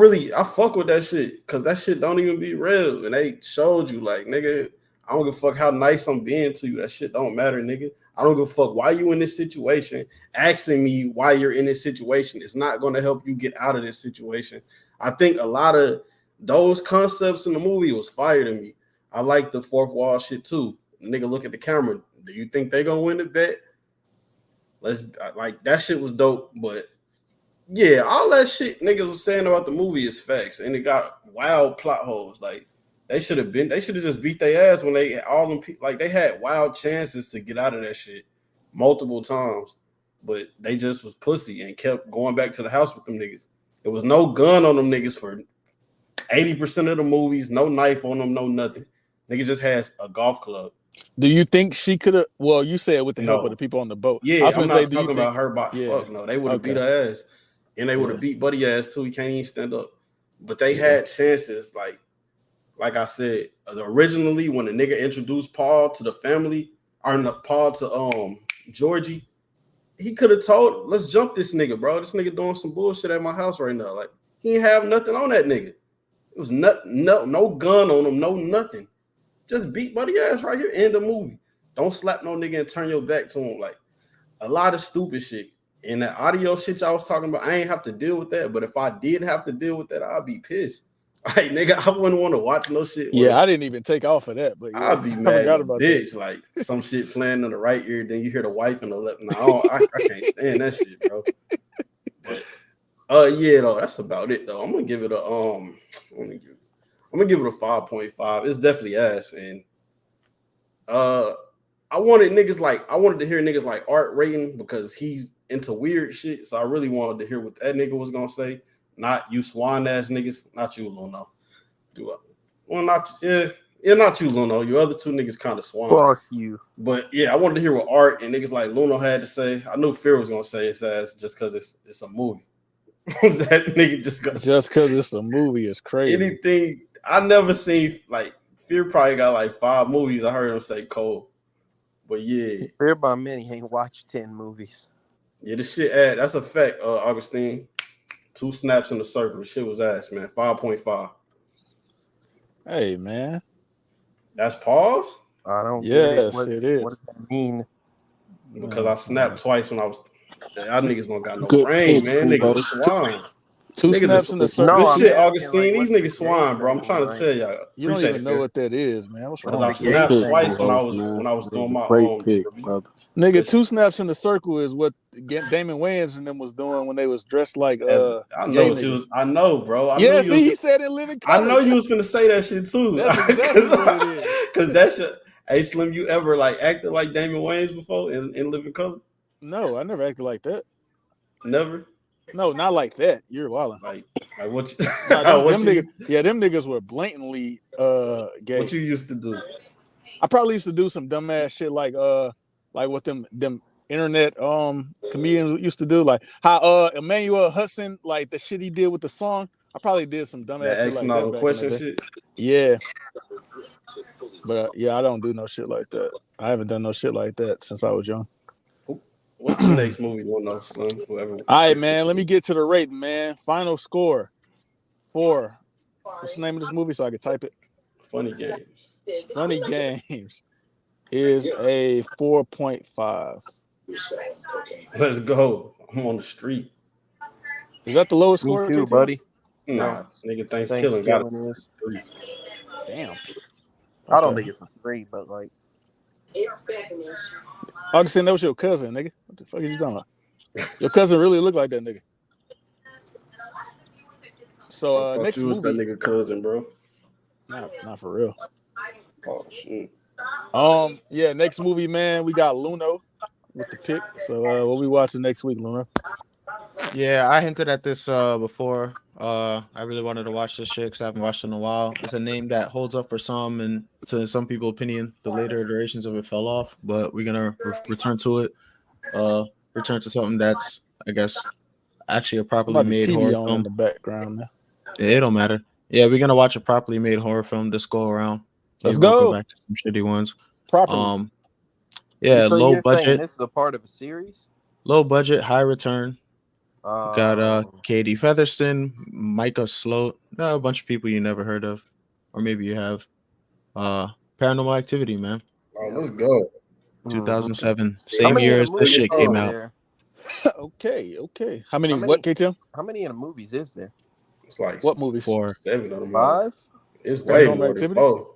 fuck with that shit because that shit don't even be real. And they showed you, like, nigga, I don't give a fuck how nice I'm being to you. That shit don't matter, nigga. I don't give a fuck why you in this situation. Asking me why you're in this situation is not going to help you get out of this situation. I think a lot of those concepts in the movie was fire to me. I like the fourth wall shit too. Nigga, look at the camera. Do you think they gonna win the bet? That shit was dope, but yeah, all that shit niggas was saying about the movie is facts, and it got wild plot holes. Like they should have just beat their ass when they had wild chances to get out of that shit multiple times, but they just was pussy and kept going back to the house with them niggas. There was no gun on them niggas for 80% of the movies, no knife on them, no nothing. Nigga just has a golf club. Do you think she could have? Well, you said with the help of the people on the boat. Yeah, I'm not talking about her body. Fuck no, they would have beat her ass. and they would have beat Buddy ass too. He can't even stand up. But they had chances, like I said, originally when the nigga introduced Paul to the family, or Paul to Georgie, he could have told, let's jump this nigga, bro. This nigga doing some bullshit at my house right now. Like, he ain't have nothing on that nigga. It was no gun on him, no nothing. Just beat Buddy ass right here, end the movie. Don't slap no nigga and turn your back to him. Like, a lot of stupid shit. And that audio shit y'all was talking about, I ain't have to deal with that. But if I did have to deal with that, I'd be pissed. Like, nigga, I wouldn't want to watch no shit. Yeah, I didn't even take off of that, but yeah, I'd be mad at about bitch. That. Like, some shit playing in the right ear, then you hear the wife in the left. No, I can't stand that shit, bro. But, yeah, though, that's about it, though. I'm gonna give it a 5.5. It's definitely ass, and I wanted to hear niggas like Art rating because he's into weird shit. So I really wanted to hear what that nigga was gonna say. Not you swan ass niggas. Not you, Luno. Not you, Luno. You other two niggas kind of swan. Fuck you. But yeah, I wanted to hear what Art and niggas like Luno had to say. I knew Fear was gonna say his ass just because it's a movie. That nigga just because it's a movie is crazy. Anything I never seen, like Fear probably got like 5 movies. I heard him say cold. But yeah. Fear by many ain't watched 10 movies. Yeah, this shit that's a fact, Augustine. 2 snaps in the circle. The shit was ass, man. 5.5. Hey, man. That's pause? I don't Yes, it is. What does that mean? Because I snapped twice when I was. Y'all niggas don't got no brain, man. Niggas swine. 2 snaps in the circle. Good shit, Augustine. These niggas swine, bro. I'm trying to tell y'all. You don't even know what that is, man. What's wrong? I snapped twice when I was doing my own. Nigga, 2 snaps in the circle is what Damon Wayans and them was doing when they was dressed like I know, bro. He said it living color. I know you was finna say that shit too. That's exactly what it is. Because that shit. Hey, Slim, you ever like acted like Damon Wayans before in Living Color? No, I never acted like that. Never? No, not like that. You're wilding. Like what you them niggas were blatantly gay. What you used to do? I probably used to do some dumbass shit like what them internet comedians used to do, like how Emmanuel Hudson, like the shit he did with the song. I probably did some dumbass shit like that. Question shit. Yeah. But I don't do no shit like that. I haven't done no shit like that since I was young. What's the next movie you want to know, Slim? Whoever. All right, man. Let me get to the rating, man. Final score 4. What's the name of this movie so I can type it? Funny Games. Funny Games is a 4.5. Let's go. I'm on the street. Is that the lowest score? Me too, buddy. Nah, nigga, Thanksgiving got is. 3. Damn. I don't think it's a 3, but like. Augustine, that was your cousin, nigga. What the fuck are you talking about? Your cousin really looked like that nigga. So next movie. That nigga cousin, bro. Not for real. Oh shit. Yeah, next movie, man. We got Luno with the pick. So what we watching next week, Luno? Yeah, I hinted at this before. I really wanted to watch this shit because I haven't watched it in a while. It's a name that holds up for some, and to some people's opinion, the later iterations of it fell off. But we're gonna return to it. Return to something that's, I guess, actually a properly made horror film in the background. Man. It don't matter. Yeah, we're gonna watch a properly made horror film this go around. Let's go. Back to some shitty ones. Properly. Yeah, so low budget. This is a part of a series. Low budget, high return. Got Katie Featherston, Micah Sloat, a bunch of people you never heard of, or maybe you have. Paranormal Activity, man. Oh, let's go. 2007, same year as this shit came out. Okay. How many? What, KTM? How many in the movies is there? It's like what movies? 4. 7 of them. 5. It's way more than 4.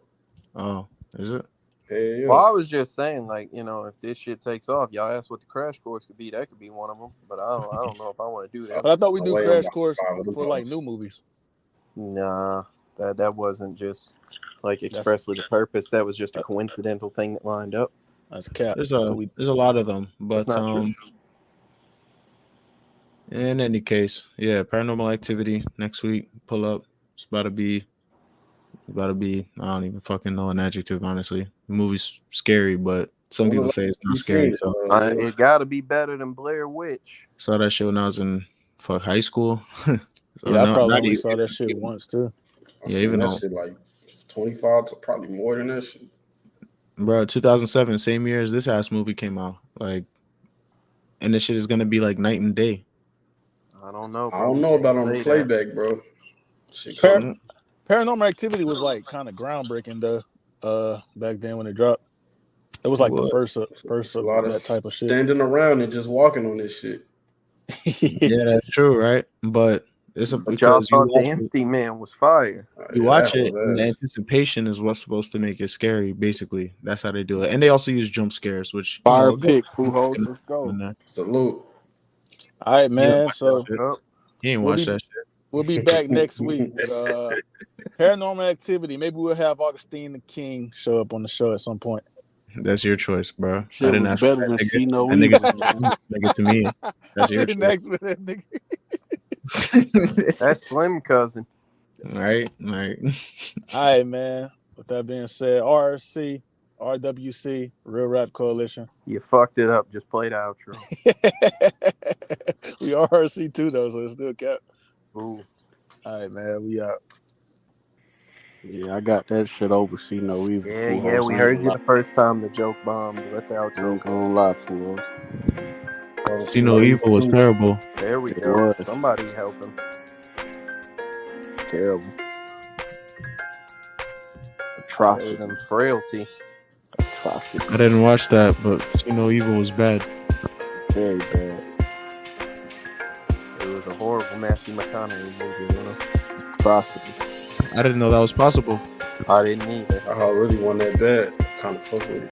Oh, is it? Yeah. Well, I was just saying, like, you know, if this shit takes off, y'all asked what the crash course could be. That could be one of them. But I don't know if I want to do that. But I thought we do crash course for like new movies. Nah, that wasn't just like expressly the purpose. That was just a coincidental thing that lined up. That's cap. There's a lot of them, but in any case, yeah, Paranormal Activity next week. Pull up. It's about to be. I don't even fucking know an adjective, honestly. The movie's scary, but some people say it's not scary. So it got to be better than Blair Witch. Saw that shit when I was in fuck high school. So Yeah, I no, probably not only even, saw that shit once too. I yeah, seen even that though, shit like 25 to probably more than that shit. bro, 2007, same year as this ass movie came out. Like, and this shit is gonna be like night and day. I don't know, I bro. don't know about on the Say that. playback, bro. Shit Par- cool. Paranormal Activity was like kind of groundbreaking though. Back then when it dropped, it was like the What? first It's a of lot of that type of shit. standing around and just walking on this shit. Yeah, that's true, right? But it's But y'all because thought the Empty Man was fire. you Yeah, watch that it, and the was ass. anticipation is what's supposed to make it scary. Basically, that's how they do it, and they also use jump scares, which Fire pick, Pujols. Let's go. Salute. All right, You man. So ain't we'll watch be that shit. we'll be back next week with Paranormal Activity. Maybe we'll have Augustine the King show up on the show at some point. That's your choice, bro. I Shit didn't was ask for better that than nigga. See No That nigga, Evil, man. nigga to me. That's your choice. Next with that nigga. That's Slim Cousin. Right. All right, man. With that being said, RWC, Real Rap Coalition. You fucked it up. Just play the outro. We RRC too, though, so it's still kept. Ooh. All right, man. We out. Yeah, I got that shit over. See No Evil. Yeah, Pujols. we I heard ain't you gonna the first time the joke bombed. Let the lie. I outro ain't go. gonna lie, Pujols. See No Evil was terrible. There we It go. was. Somebody help him. Terrible. Better Atrocity. than Frailty. Atrocity. I didn't watch that, but See No Evil was bad. Very bad. It was a horrible Matthew McConaughey movie, you know? Atrocity. I didn't know that was possible. I didn't either. I really want that bad. Kind of fuck with it.